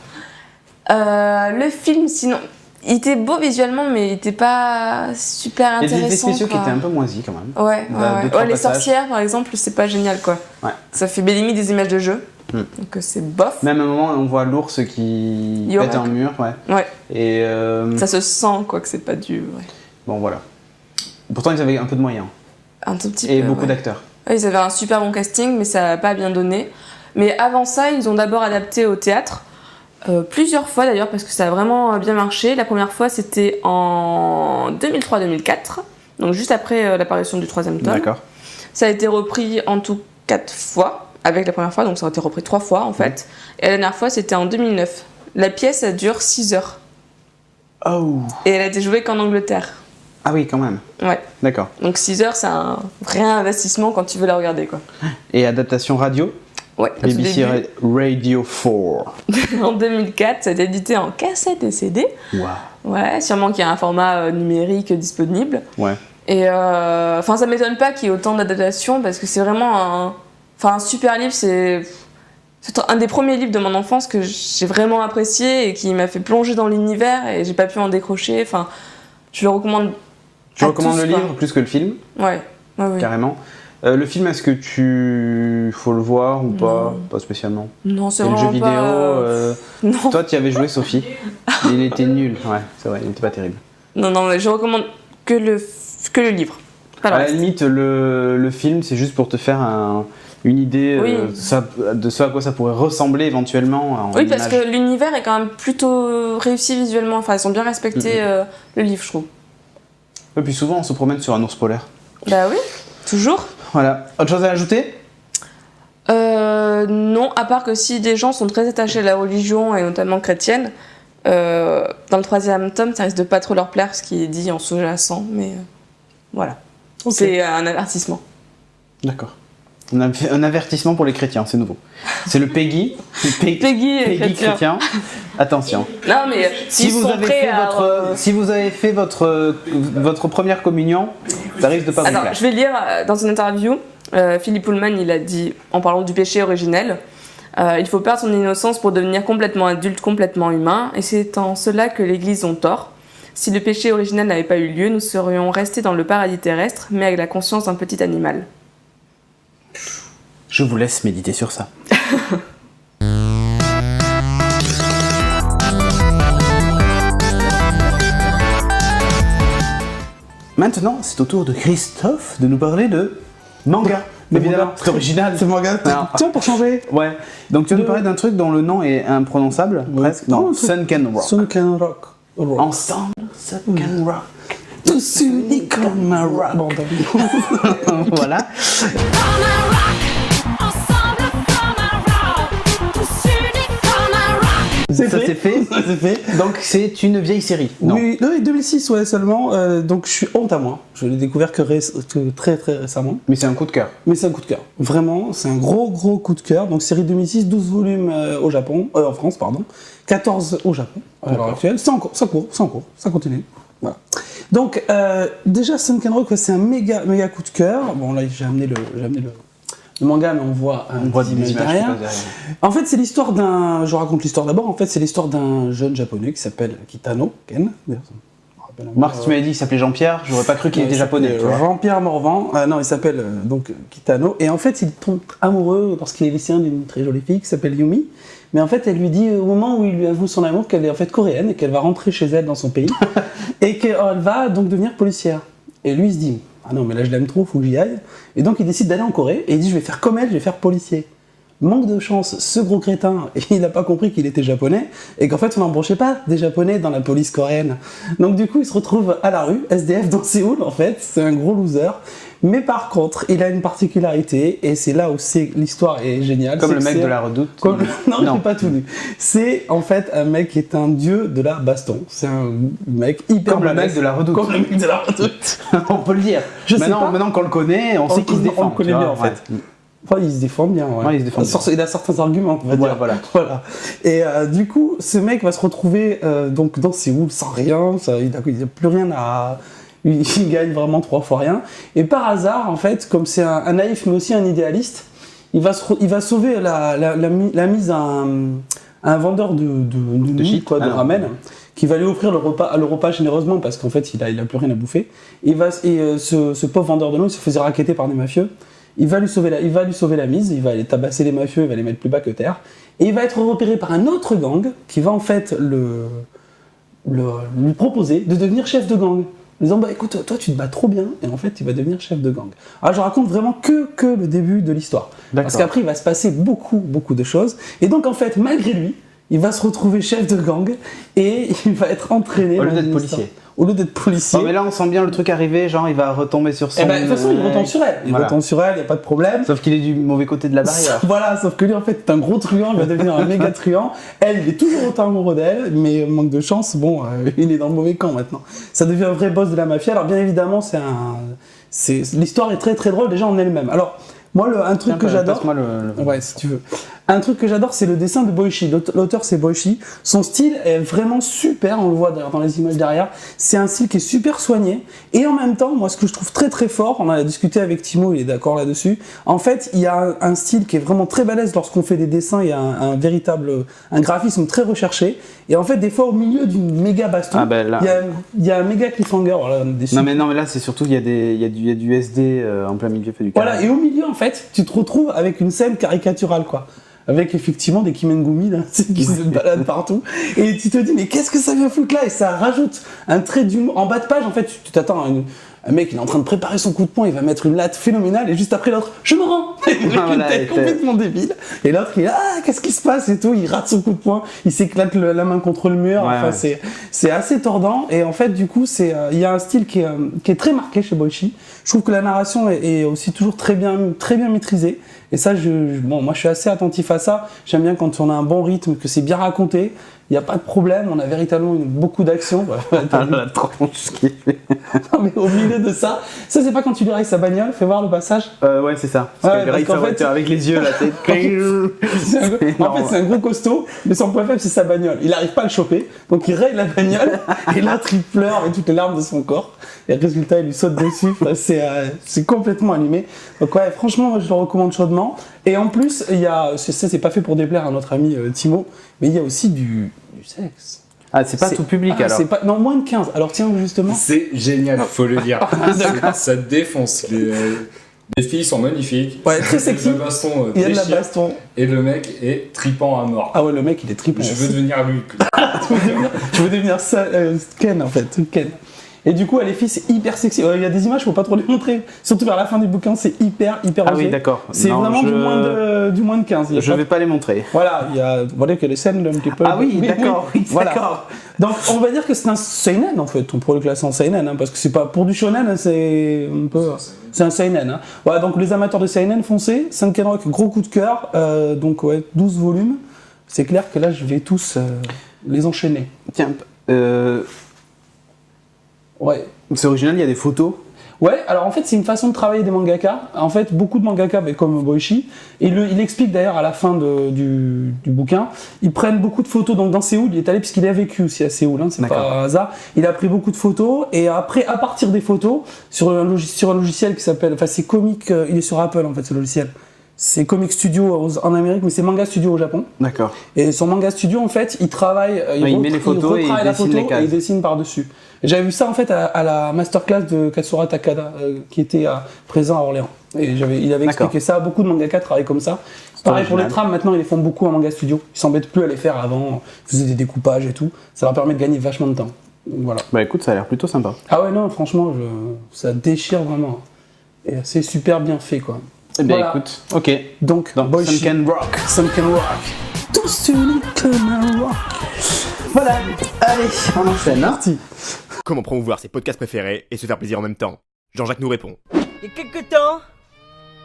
Le film, sinon, il était beau visuellement, mais il était pas super intéressant. Il y a des effets spéciaux qui étaient un peu moisis quand même. Ouais, les sorcières, par exemple, c'est pas génial, quoi. Ouais. Ça fait limite des images de jeu. Donc c'est bof. Même à un moment, on voit l'ours qui pète un mur. Ouais. Et ça se sent, quoi, que c'est pas du... Ouais. Bon, voilà. Pourtant, ils avaient un peu de moyens. Un tout petit peu, et beaucoup d'acteurs. Ils avaient un super bon casting, mais ça n'a pas bien donné. Mais avant ça, ils ont d'abord adapté au théâtre, plusieurs fois d'ailleurs, parce que ça a vraiment bien marché. La première fois, c'était en 2003-2004, donc juste après l'apparition du troisième tome. D'accord. Ça a été repris en tout 4 fois, avec la première fois, donc ça a été repris 3 fois en fait. Et la dernière fois, c'était en 2009. La pièce, elle dure 6 heures. Oh. Et elle a été jouée qu'en Angleterre. Ah oui, quand même. Ouais. D'accord. Donc 6 heures, c'est un vrai investissement quand tu veux la regarder, quoi. Et adaptation radio? Ouais. BBC Radio 4. En 2004, ça a été édité en cassette et CD. Waouh. Ouais, sûrement qu'il y a un format numérique disponible. Ouais. Et ça m'étonne pas qu'il y ait autant d'adaptations parce que c'est vraiment un super livre. C'est un des premiers livres de mon enfance que j'ai vraiment apprécié et qui m'a fait plonger dans l'univers et j'ai pas pu en décrocher. Enfin, je le recommande. Tu recommandes le livre plus que le film? Ouais. Carrément. Le film, est-ce que faut le voir ou pas? Pas spécialement. Non, c'est et vraiment le jeu vidéo, non. Toi, tu y avais joué, Sophie. Il était nul. Ouais, c'est vrai, il était pas terrible. Non, mais je recommande que le livre. À la limite, le film, c'est juste pour te faire une idée de ce à quoi ça pourrait ressembler éventuellement. Oui, parce que l'univers est quand même plutôt réussi visuellement. Enfin, ils ont bien respecté le livre, je trouve. Et puis souvent, on se promène sur un ours polaire. Bah oui, toujours. Voilà. Autre chose à ajouter? Non, à part que si des gens sont très attachés à la religion, et notamment chrétienne, dans le troisième tome, ça risque de pas trop leur plaire ce qui est dit en sous-jacent, mais voilà. Okay. C'est un avertissement. D'accord. Un avertissement pour les chrétiens, c'est nouveau. C'est le Peggy. Peggy chrétien. Attention. Non, mais si vous avez fait votre première communion, ça risque de pas vous plaire. Je vais lire dans une interview, Philippe Pullman, il a dit, en parlant du péché originel, il faut perdre son innocence pour devenir complètement adulte, complètement humain, et c'est en cela que l'Église ont tort. Si le péché originel n'avait pas eu lieu, nous serions restés dans le paradis terrestre, mais avec la conscience d'un petit animal. Je vous laisse méditer sur ça. Maintenant, c'est au tour de Christophe de nous parler de manga. Évidemment, c'est original. C'est manga. Tiens, pour changer. Ouais. Donc tu vas nous parler d'un truc dont le nom est imprononçable, presque. Non, Sunken Rock. Sunken Rock. Ensemble, Sunken Rock. Tous unis comme un rock. Bon, voilà. Ça c'est fait. Donc c'est une vieille série. Non. Oui, 2006 seulement. Donc je suis honte à moi. Je l'ai découvert que très très récemment. Mais c'est un coup de cœur. Vraiment, c'est un gros coup de cœur. Donc série 2006, 12 volumes en France, pardon. 14 au Japon à l'heure actuelle. Ça court, ça continue. Voilà. Donc déjà Sunken Rock, c'est un méga coup de cœur. Bon là j'ai amené le manga, mais on voit des images derrière. En fait, c'est l'histoire d'un... Je raconte l'histoire d'abord. En fait, c'est l'histoire d'un jeune japonais qui s'appelle Kitano Ken. Marc, si tu m'avais dit qu'il s'appelait Jean-Pierre, j'aurais pas cru qu'il était japonais. Jean-Pierre Morvan. Non, il s'appelle donc Kitano. Et en fait, il tombe amoureux lorsqu'il est lycéen d'une très jolie fille qui s'appelle Yumi. Mais en fait, elle lui dit au moment où il lui avoue son amour qu'elle est en fait coréenne et qu'elle va rentrer chez elle dans son pays et qu'elle va donc devenir policière. Et lui, il se dit... Ah non, mais là je l'aime trop, faut que j'y aille. Et donc il décide d'aller en Corée et il dit je vais faire comme elle, je vais faire policier. Manque de chance, ce gros crétin, il n'a pas compris qu'il était japonais et qu'en fait on n'embauchait pas des japonais dans la police coréenne. Donc du coup il se retrouve à la rue, SDF dans Séoul en fait, c'est un gros loser. Mais par contre, il a une particularité et c'est là où l'histoire est géniale. Comme le mec de la Redoute. Non, j'ai pas tout lu. C'est en fait un mec qui est un dieu de la baston. C'est un mec hyper Comme le mec de la Redoute. Comme le mec de la Redoute. On peut le dire. Maintenant qu'on le connaît, on sait qu'il se défend. On le connaît bien en fait. Enfin, il se défend bien. Ouais. Il se défend bien. Il a certains arguments, on va dire. Voilà. Et du coup, ce mec va se retrouver donc dans Séoul sans rien. Il n'a plus rien à... Il gagne vraiment 3 fois rien. Et par hasard, en fait, comme c'est un naïf mais aussi un idéaliste, il va sauver la mise à un vendeur de shit, quoi, de ramen, qui va lui offrir le repas généreusement parce qu'en fait, il a plus rien à bouffer. Et ce pauvre vendeur de noix, il se faisait racketter par des mafieux. Il va lui sauver la mise, il va aller tabasser les mafieux, il va les mettre plus bas que terre. Et il va être repéré par un autre gang qui va en fait lui proposer de devenir chef de gang. En disant, bah écoute, toi tu te bats trop bien, et en fait tu vas devenir chef de gang. Alors je raconte vraiment que le début de l'histoire. Parce qu'après il va se passer beaucoup de choses. Et donc en fait, malgré lui, il va se retrouver chef de gang, et il va être entraîné. Au lieu d'être policier. Au lieu d'être policier. Non, mais là on sent bien le truc arriver, genre il va retomber sur son... Eh ben, de toute façon il retombe sur elle. Il retombe sur elle, il n'y a pas de problème. Sauf qu'il est du mauvais côté de la barrière. Voilà, sauf que lui en fait est un gros truand, il va devenir un méga truand. Elle, il est toujours autant amoureux d'elle, mais manque de chance, bon, il est dans le mauvais camp maintenant. Ça devient un vrai boss de la mafia. Alors bien évidemment, l'histoire est très très drôle déjà en elle-même. Alors, moi, un truc que j'adore... Ouais, si tu veux. Un truc que j'adore, c'est le dessin de Boichi. L'auteur, c'est Boichi. Son style est vraiment super, on le voit dans les images derrière. C'est un style qui est super soigné. Et en même temps, moi, ce que je trouve très très fort, on en a discuté avec Timo, il est d'accord là-dessus. En fait, il y a un style qui est vraiment très balèze lorsqu'on fait des dessins. Il y a un graphisme très recherché. Et en fait, des fois, au milieu d'une méga baston, il y a un méga cliffhanger. Voilà, non mais là, c'est surtout, il y a du SD en plein milieu fait du carré. Voilà, et au milieu, en fait, tu te retrouves avec une scène caricaturale, quoi. Avec effectivement des Kimengumi là, qui se baladent partout. Et tu te dis, mais qu'est-ce que ça vient foutre là? Et ça rajoute un trait d'humour. En bas de page, en fait, tu t'attends à un mec, il est en train de préparer son coup de poing, il va mettre une latte phénoménale, et juste après l'autre, je me rends! Avec une tête complètement débile. Et l'autre, il est qu'est-ce qui se passe et tout, il rate son coup de poing, il s'éclate la main contre le mur. C'est assez tordant. Et en fait, du coup, il y a un style qui est très marqué chez Boichi. Je trouve que la narration est aussi toujours très bien maîtrisée. Et ça, bon, moi je suis assez attentif à ça. J'aime bien quand on a un bon rythme, que c'est bien raconté. Il n'y a pas de problème, on a véritablement beaucoup d'action. La tronche qui fait. Non, mais au milieu de ça, c'est pas quand tu lui règles sa bagnole, fais voir le passage. Ouais, c'est ça. Parce Ouais, qu'en fait, avec les yeux, la tête. En fait, c'est un gros costaud, mais son point faible, c'est sa bagnole. Il n'arrive pas à le choper, donc il règle la bagnole, et l'autre, il pleure avec toutes les larmes de son corps. Et résultat, il lui saute dessus. Enfin, c'est complètement animé. Donc, ouais, franchement, moi, je le recommande chaudement. Et en plus, il y a, c'est pas fait pour déplaire à notre ami Timo, mais il y a aussi du sexe. Ah, c'est pas tout public alors. Non, moins de 15. Alors, tiens, justement. C'est génial, faut le dire. Ça défonce. Les filles sont magnifiques. Ouais, très sexy. Le baston Il y a de la déchire. baston. Et le mec est tripant à mort. Ah ouais, le mec, il est tripant. Je veux devenir lui. Je veux devenir ça, Ken, en fait. Ken. Et du coup, les filles, c'est hyper sexy. Il y a des images, faut pas trop les montrer. Surtout vers la fin du bouquin, c'est hyper Ah osé. oui, d'accord. C'est Non, vraiment du moins de 15. Je vais pas les montrer. Voilà, voilà que les scènes un petit peu. Ah oui, d'accord. Oui, voilà. d'accord. Donc, on va dire que c'est un seinen en fait. On pourrait le classer en seinen, hein, parce que c'est pas pour du shonen, c'est un peu. C'est un seinen. Hein. Voilà, donc les amateurs de seinen, foncez. Sunken Rock, gros coup de cœur. Donc ouais, 12 volumes. C'est clair que là, je vais tous les enchaîner. Tiens, Ouais. c'est original, il y a des photos. Ouais, alors en fait, c'est une façon de travailler des mangaka. En fait, beaucoup de mangaka, comme Boichi, et il explique d'ailleurs à la fin du bouquin, ils prennent beaucoup de photos. Donc dans Séoul, il est allé, puisqu'il a vécu aussi à Séoul, hein, c'est pas un hasard. Il a pris beaucoup de photos, et après, à partir des photos, sur un logiciel qui s'appelle, enfin c'est Comic, il est sur Apple en fait, ce logiciel. C'est Comic Studio en Amérique, mais c'est Manga Studio au Japon. D'accord. Et son Manga Studio, en fait, il travaille, il met les photos et il dessine les cases. et il dessine par-dessus. J'avais vu ça en fait à la masterclass de Katsura Takada, qui était présent à Orléans. Et il avait expliqué ça, beaucoup de mangaka travaillent comme ça. Pareil pour les trames, maintenant ils les font beaucoup en Manga Studio. Ils s'embêtent plus à les faire avant, ils faisaient des découpages et tout. Ça leur permet de gagner vachement de temps. Donc, voilà. Bah écoute, ça a l'air plutôt sympa. Ah ouais, non, franchement, ça déchire vraiment. Et c'est super bien fait quoi. Eh bien Voilà. écoute, ok. Donc, Boichi, Sunken Rock. Sunken Rock. Tous unis comme un rock. Voilà, allez, on enchaîne. Hein. Parti. Comment promouvoir ses podcasts préférés et se faire plaisir en même temps? Jean-Jacques nous répond. Il y a quelques temps,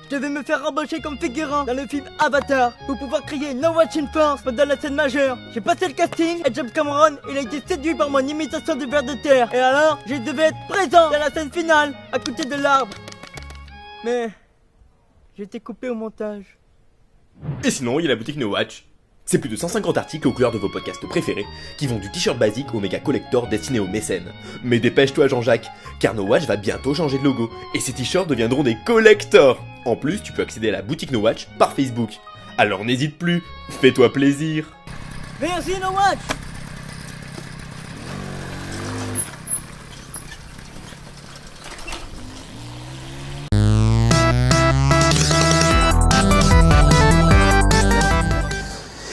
je devais me faire embaucher comme figurant dans le film Avatar pour pouvoir crier No Watching Force pendant la scène majeure. J'ai passé le casting et James Cameron, il a été séduit par mon imitation du ver de terre. Et alors, je devais être présent dans la scène finale, à côté de l'arbre. Mais j'ai été coupé au montage. Et sinon, il y a la boutique No Watch. C'est plus de 150 articles aux couleurs de vos podcasts préférés, qui vont du t-shirt basique au méga collector destiné aux mécènes. Mais dépêche-toi Jean-Jacques, car No Watch va bientôt changer de logo, et ces t-shirts deviendront des collectors. En plus, tu peux accéder à la boutique No Watch par Facebook. Alors n'hésite plus, fais-toi plaisir. Merci No Watch.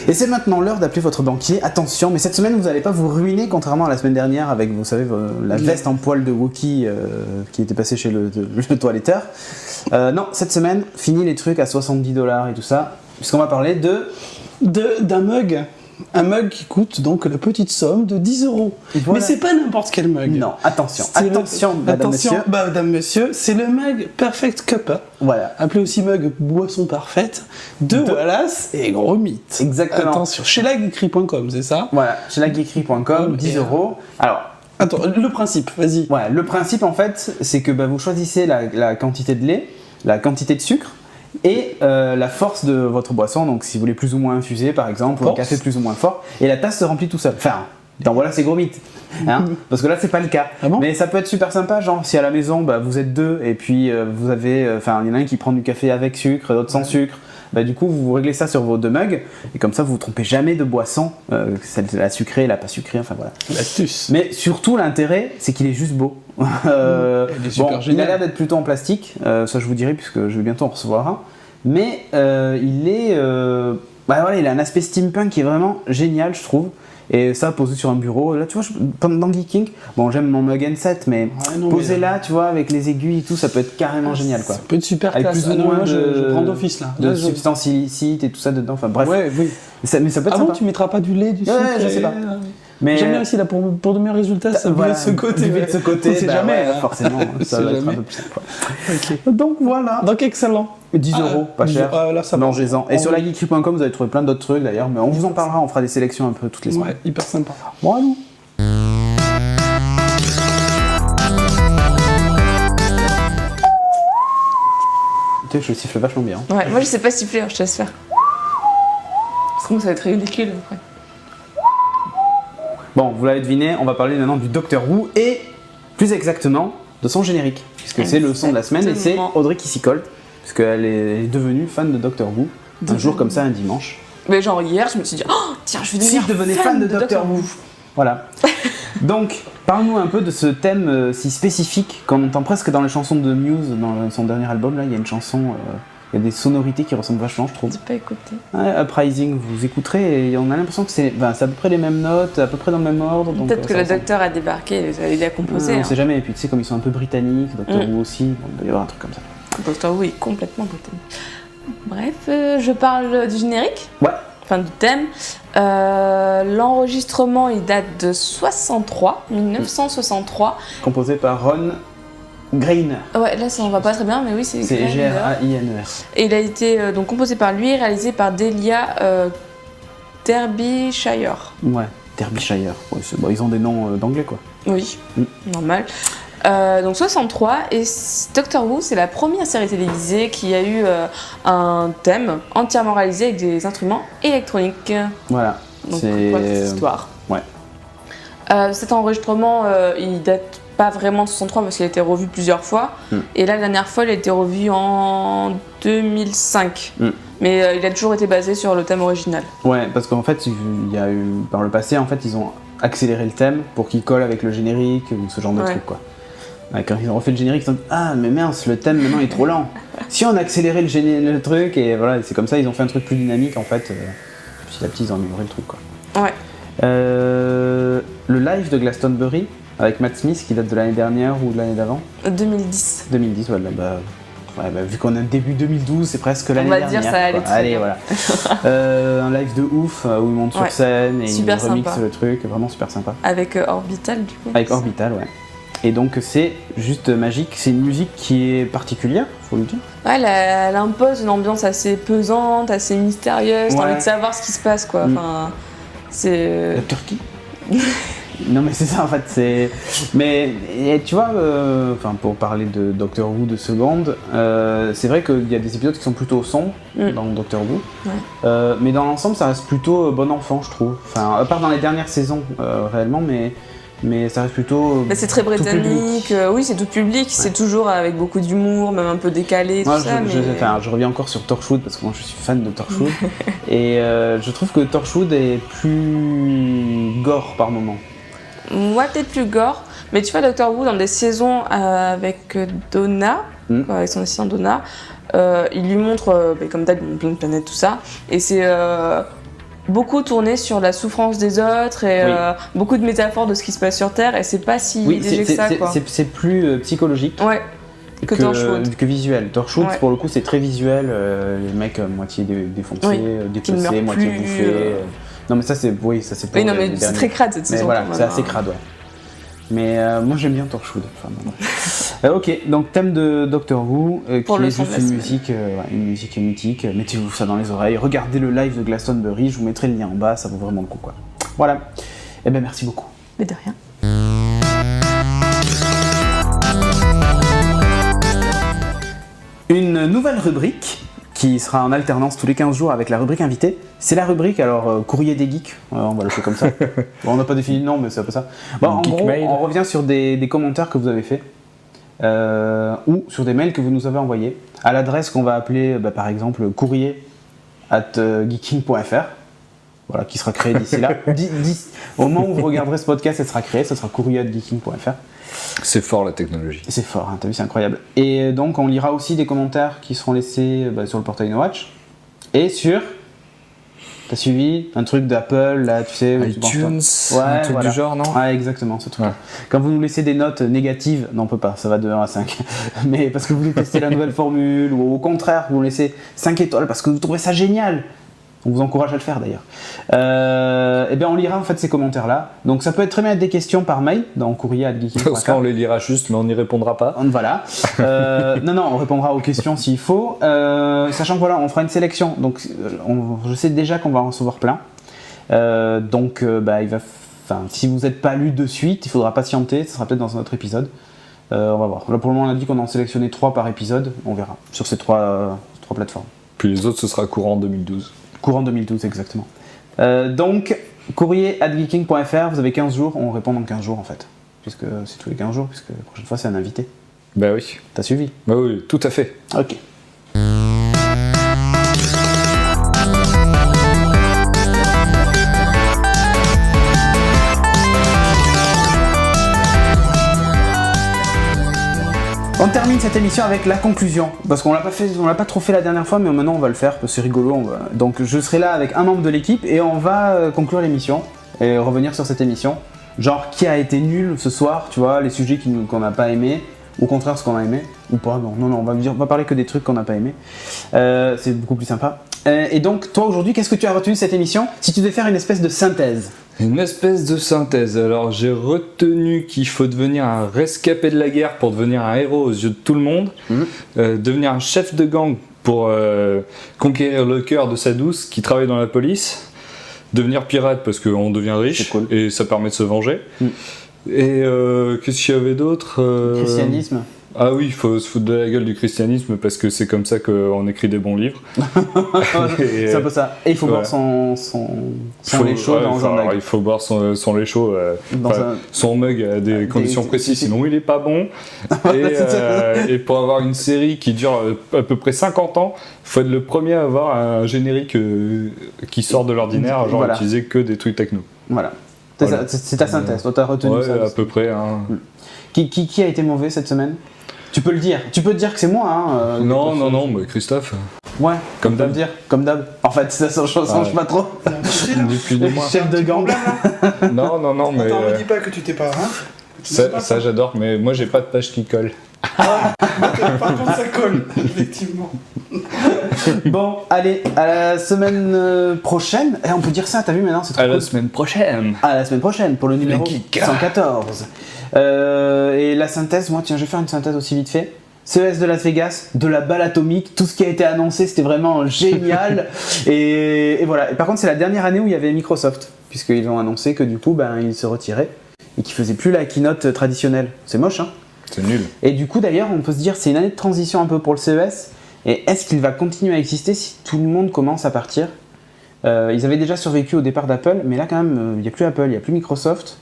Et c'est maintenant l'heure d'appeler votre banquier. Attention, mais cette semaine, vous n'allez pas vous ruiner, contrairement à la semaine dernière avec, vous savez, la veste en poil de Wookie qui était passée chez le toiletteur. Non, cette semaine, fini les trucs à $70 et tout ça, puisqu'on va parler d'un mug. Un mug qui coûte donc la petite somme de 10 €. Voilà. Mais c'est pas n'importe quel mug. Non, attention, madame, monsieur. C'est le mug Perfect Cuppa. Voilà. Appelé aussi mug boisson parfaite de Wallace et Gros Mythe. Exactement. Attention, chez lageekery.com, c'est ça? Voilà, chez lageekery.com, 10 €. Alors, attends, le principe, vas-y. Voilà, le principe en fait, c'est que vous choisissez la quantité de lait, la quantité de sucre et la force de votre boisson. Donc si vous voulez plus ou moins infusé par exemple, ou un café plus ou moins fort, et la tasse se remplit tout seul. Enfin, voilà, c'est Gros Mythe. Hein, parce que là c'est pas le cas. Ah bon? Mais ça peut être super sympa, genre si à la maison vous êtes deux et puis vous avez, il y en a un qui prend du café avec sucre, l'autre sans sucre. Du coup vous réglez ça sur vos deux mugs et comme ça vous vous trompez jamais de boisson, la sucrée, la pas sucrée, enfin voilà. L'astuce. Mais surtout l'intérêt c'est qu'il est juste beau. Il est super génial. Il a l'air d'être plutôt en plastique, ça je vous dirai puisque je vais bientôt en recevoir un. Mais il est, il a un aspect steampunk qui est vraiment génial je trouve. Et ça, posé sur un bureau, là tu vois, dans Geeking, bon j'aime mon mug N7, mais posé là, tu vois, avec les aiguilles et tout, ça peut être carrément génial quoi. Ça peut être super avec classe. Plus ou moins je prends d'office là. De substances illicites et tout ça dedans, enfin bref. Ouais, oui. Mais ça peut être Ah sympa. bon, tu mettras pas du lait, du sucre? Je sais pas. Mais j'aime bien aussi là pour de meilleurs résultats, ça voilà, de ce côté. de ce côté, on sait bah jamais. ouais, Hein. forcément, ça va être un peu plus simple. Ok. Donc voilà. Donc excellent. 10 euros, pas cher. Là, ça Mangez-en. Et On- sur la geekery.com, vous allez trouver plein d'autres trucs d'ailleurs, mais on vous en parlera, on fera des sélections un peu toutes les semaines. Ouais, hyper sympa. Bon, allons. Je siffle vachement bien. Ouais, moi je sais pas siffler, alors je te laisse faire. Parce que moi ça va être ridicule après. Bon, vous l'avez deviné, on va parler maintenant du Doctor Who et plus exactement de son générique, puisque c'est le son de la semaine et c'est Exactement. Audrey qui s'y colle, puisqu'elle est devenue fan de Doctor Who, un jour comme ça, un dimanche. Mais genre hier, je me suis dit, oh tiens, je vais Si, devenir devenez fan de Doctor Who. Voilà. Donc, parle-nous un peu de ce thème si spécifique qu'on entend presque dans les chansons de Muse, dans son dernier album. Là, il y a une chanson, il y a des sonorités qui ressemblent vachement, je trouve. J'ai pas écouté. Ouais, Uprising, vous écouterez et on a l'impression que c'est à peu près les mêmes notes, à peu près dans le même ordre. donc, Peut-être que ça le ressemble. docteur a débarqué, il a composé. On sait jamais, et puis tu sais, comme ils sont un peu britanniques, Doctor Who aussi, bon, il doit y avoir un truc comme ça. Doctor Who est complètement britannique. Bref, je parle du générique. Ouais. Enfin, du thème. L'enregistrement, il date de 1963. Composé par Ron Grainer. Ouais, là ça en va pas très bien, mais oui, c'est C'est Grainer. G-R-A-I-N-E-R. Et il a été donc composé par lui, réalisé par Delia Derbyshire. Ouais, Derbyshire. Ouais, bon, ils ont des noms d'anglais, quoi. Oui, normal. Donc 63, et Doctor Who, c'est la première série télévisée qui a eu un thème entièrement réalisé avec des instruments électroniques. Voilà. Donc C'est- voilà cette histoire. Ouais. Cet enregistrement, il date pas vraiment de 63 parce qu'il a été revu plusieurs fois. Et là, la dernière fois, il a été revu en 2005. Mais il a toujours été basé sur le thème original. Ouais, parce qu'en fait, il y a eu, par le passé, en fait, ils ont accéléré le thème pour qu'il colle avec le générique ou ce genre de Ouais. truc, quoi. Ouais, quand ils ont refait le générique, ils se sont dit, ah, mais mince, le thème maintenant est trop lent. Si on accélérait le truc, et voilà, c'est comme ça, ils ont fait un truc plus dynamique, en fait. Petit à petit, ils ont amélioré le truc, quoi. Ouais. Le live de Glastonbury, avec Matt Smith, qui date de l'année dernière ou de l'année d'avant 2010. 2010, ouais, vu qu'on a début 2012, c'est presque l'année dernière. va dire ça allait quoi. très Allez, bien. voilà. Un live de ouf, où ils montent sur Ouais. scène et Super ils remixent sympa. le truc, vraiment super sympa. Avec Orbital, du coup. Avec Orbital, ouais. Et donc c'est juste magique, c'est une musique qui est particulière, faut le dire. Ouais, elle impose une ambiance assez pesante, assez mystérieuse. T'as Ouais. envie de savoir ce qui se passe, quoi. Enfin, c'est. La Turquie. Non mais c'est ça en fait, c'est... Mais et tu vois, enfin pour parler de Doctor Who de seconde, c'est vrai qu'il y a des épisodes qui sont plutôt sombres dans Doctor Who, mais dans l'ensemble ça reste plutôt bon enfant je trouve. Enfin, à part dans les dernières saisons réellement, mais ça reste plutôt... Bah, c'est très tout public. britannique, oui c'est tout public, c'est toujours avec beaucoup d'humour, même un peu décalé, tout Moi, ça. je reviens encore sur Torchwood parce que moi je suis fan de Torchwood et je trouve que Torchwood est plus gore par moment. Ouais, peut-être plus gore, mais tu vois Doctor Who dans des saisons avec Donna, quoi, avec son assistant Donna, il lui montre, comme d'hab, une pleine planète, tout ça, et c'est beaucoup tourné sur la souffrance des autres et beaucoup de métaphores de ce qui se passe sur Terre, et c'est pas si léger que ça, quoi. C'est plus psychologique. Ouais. Que Torchwood. Que visuel. Torchwood, Ouais. pour le coup, c'est très visuel. Les mecs moitié défoncés, Oui. Qui ne dépecés, meurent moitié plus, bouffés. Non, mais ça, c'est pour Oui, non, mais les c'est derniers. très crade cette Mais saison. voilà, quand même, c'est assez hein. crade, ouais. Mais moi, j'aime bien Torchwood. Enfin, bon. Ok, donc thème de Doctor Who, Pour qui le est son de juste la une musique mythique. Mettez-vous ça dans les oreilles. Regardez le live de Glastonbury. Je vous mettrai le lien en bas. Ça vaut vraiment le coup, quoi. Voilà. Eh ben, merci beaucoup. Mais de rien. Une nouvelle rubrique qui sera en alternance tous les 15 jours avec la rubrique invitée. C'est la rubrique, alors, courrier des geeks, on va l'appeler comme ça. Bon, on n'a pas défini le nom, mais c'est un peu ça. Bon, en Geek gros, mail. on revient sur des commentaires que vous avez faits, ou sur des mails que vous nous avez envoyés, à l'adresse qu'on va appeler, par exemple, courrier@geeking.fr. Voilà, qui sera créé d'ici là. Au moment où vous regarderez ce podcast, elle sera créée, ça sera courrier@geeking.fr. C'est fort la technologie. C'est fort, hein, t'as vu, c'est incroyable. Et donc, on lira aussi des commentaires qui seront laissés sur le portail No Watch. Et sur... T'as suivi un truc d'Apple, là, tu sais... où tu penses iTunes, pas. un truc du genre, non? Ouais, exactement, ce truc. Ouais. Quand vous nous laissez des notes négatives, non, on peut pas, ça va de 1 à 5. Mais parce que vous voulez tester la nouvelle formule, ou au contraire, vous nous laissez 5 étoiles parce que vous trouvez ça génial. On vous encourage à le faire d'ailleurs. Et bien on lira en fait ces commentaires-là. Donc ça peut être très bien des questions par mail dans courrier@geeking.fr. Parce qu'on les lira juste, mais on n'y répondra pas. Voilà. Non, on répondra aux questions s'il faut. Sachant que voilà, on fera une sélection. Donc je sais déjà qu'on va en recevoir plein. Si vous n'êtes pas lu de suite, il faudra patienter. Ce sera peut-être dans un autre épisode. On va voir. Là pour le moment on a dit qu'on en sélectionnait 3 par épisode. On verra sur ces trois plateformes. Puis les autres, ce sera courant 2012. Courant 2012, exactement. Donc, courrier@geeking.fr, vous avez 15 jours, on répond dans 15 jours en fait. Puisque c'est tous les 15 jours, puisque la prochaine fois c'est un invité. Bah oui. T'as suivi? Bah oui, tout à fait. Ok. On termine cette émission avec la conclusion, parce qu'on l'a pas trop fait la dernière fois, mais maintenant on va le faire, parce que c'est rigolo. Donc je serai là avec un membre de l'équipe et on va conclure l'émission et revenir sur cette émission. Genre qui a été nul ce soir, tu vois, les sujets qu'on n'a pas aimés, ou au contraire ce qu'on a aimé, ou pas, non, on va parler que des trucs qu'on n'a pas aimés. C'est beaucoup plus sympa. Et donc toi aujourd'hui, qu'est-ce que tu as retenu de cette émission si tu devais faire une espèce de synthèse? Une espèce de synthèse. Alors j'ai retenu qu'il faut devenir un rescapé de la guerre pour devenir un héros aux yeux de tout le monde, devenir un chef de gang pour conquérir le cœur de sa douce qui travaille dans la police, devenir pirate parce qu'on devient riche et ça permet de se venger. Et qu'est-ce qu'il y avait d'autre Christianisme. Ah oui, il faut se foutre de la gueule du christianisme parce que c'est comme ça qu'on écrit des bons livres. C'est un peu ça. Et il faut boire son lait chaud dans un mug. Il faut boire son lait chaud, son mug à des conditions précises, sinon il est pas bon. Et pour avoir une série qui dure à peu près 50 ans, il faut être le premier à avoir un générique qui sort de l'ordinaire, genre utiliser que des trucs techno. Voilà. C'est ta synthèse, toi t'as retenu ça. À peu près. Hein. Qui a été mauvais cette semaine? Tu peux le dire. Tu peux te dire que c'est moi. Hein, non, mais Christophe. Ouais, comme d'hab. Comme d'hab. En fait, ça change pas trop. Chef de gang. Non, mais. Attends, me dis pas que tu t'es pas. Hein ça j'adore, mais moi j'ai pas de page qui colle. Par contre, ça colle, effectivement. Bon, allez, à la semaine prochaine. Et on peut dire ça, t'as vu maintenant, c'est trop cool. La semaine prochaine. À la semaine prochaine pour le numéro 114. Et la synthèse, moi, tiens, je vais faire une synthèse aussi vite fait. CES de Las Vegas, de la balle atomique, tout ce qui a été annoncé, c'était vraiment génial. et voilà. Et par contre, c'est la dernière année où il y avait Microsoft, puisqu'ils ont annoncé que du coup, ils se retiraient et qu'ils faisaient plus la keynote traditionnelle. C'est moche, hein? C'est nul. Et du coup, d'ailleurs, on peut se dire, c'est une année de transition un peu pour le CES. Et est-ce qu'il va continuer à exister si tout le monde commence à partir? Ils avaient déjà survécu au départ d'Apple, mais là, quand même, il n'y a plus Apple, il n'y a plus Microsoft.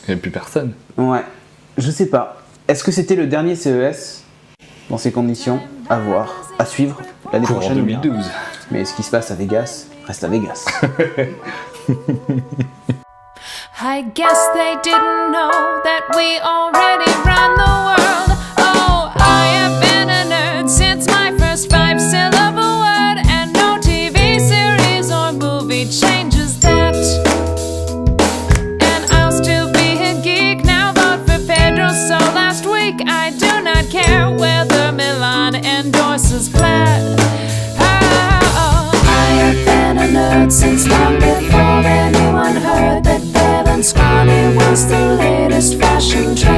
Il n'y a plus personne. Ouais, je sais pas. Est-ce que c'était le dernier CES dans ces conditions? À voir, à suivre l'année prochaine. 2012. Mais ce qui se passe à Vegas reste à Vegas. I guess they didn't know that we already run the world. Oh, I have been a nerd since my first 5-syllable word, and no TV series or movie changes that. And I'll still be a geek now, vote for Pedro. So last week I do not care whether Milan endorses Plaid. Oh, I have been a nerd since long before anyone heard that Scrawny was the latest fashion trend.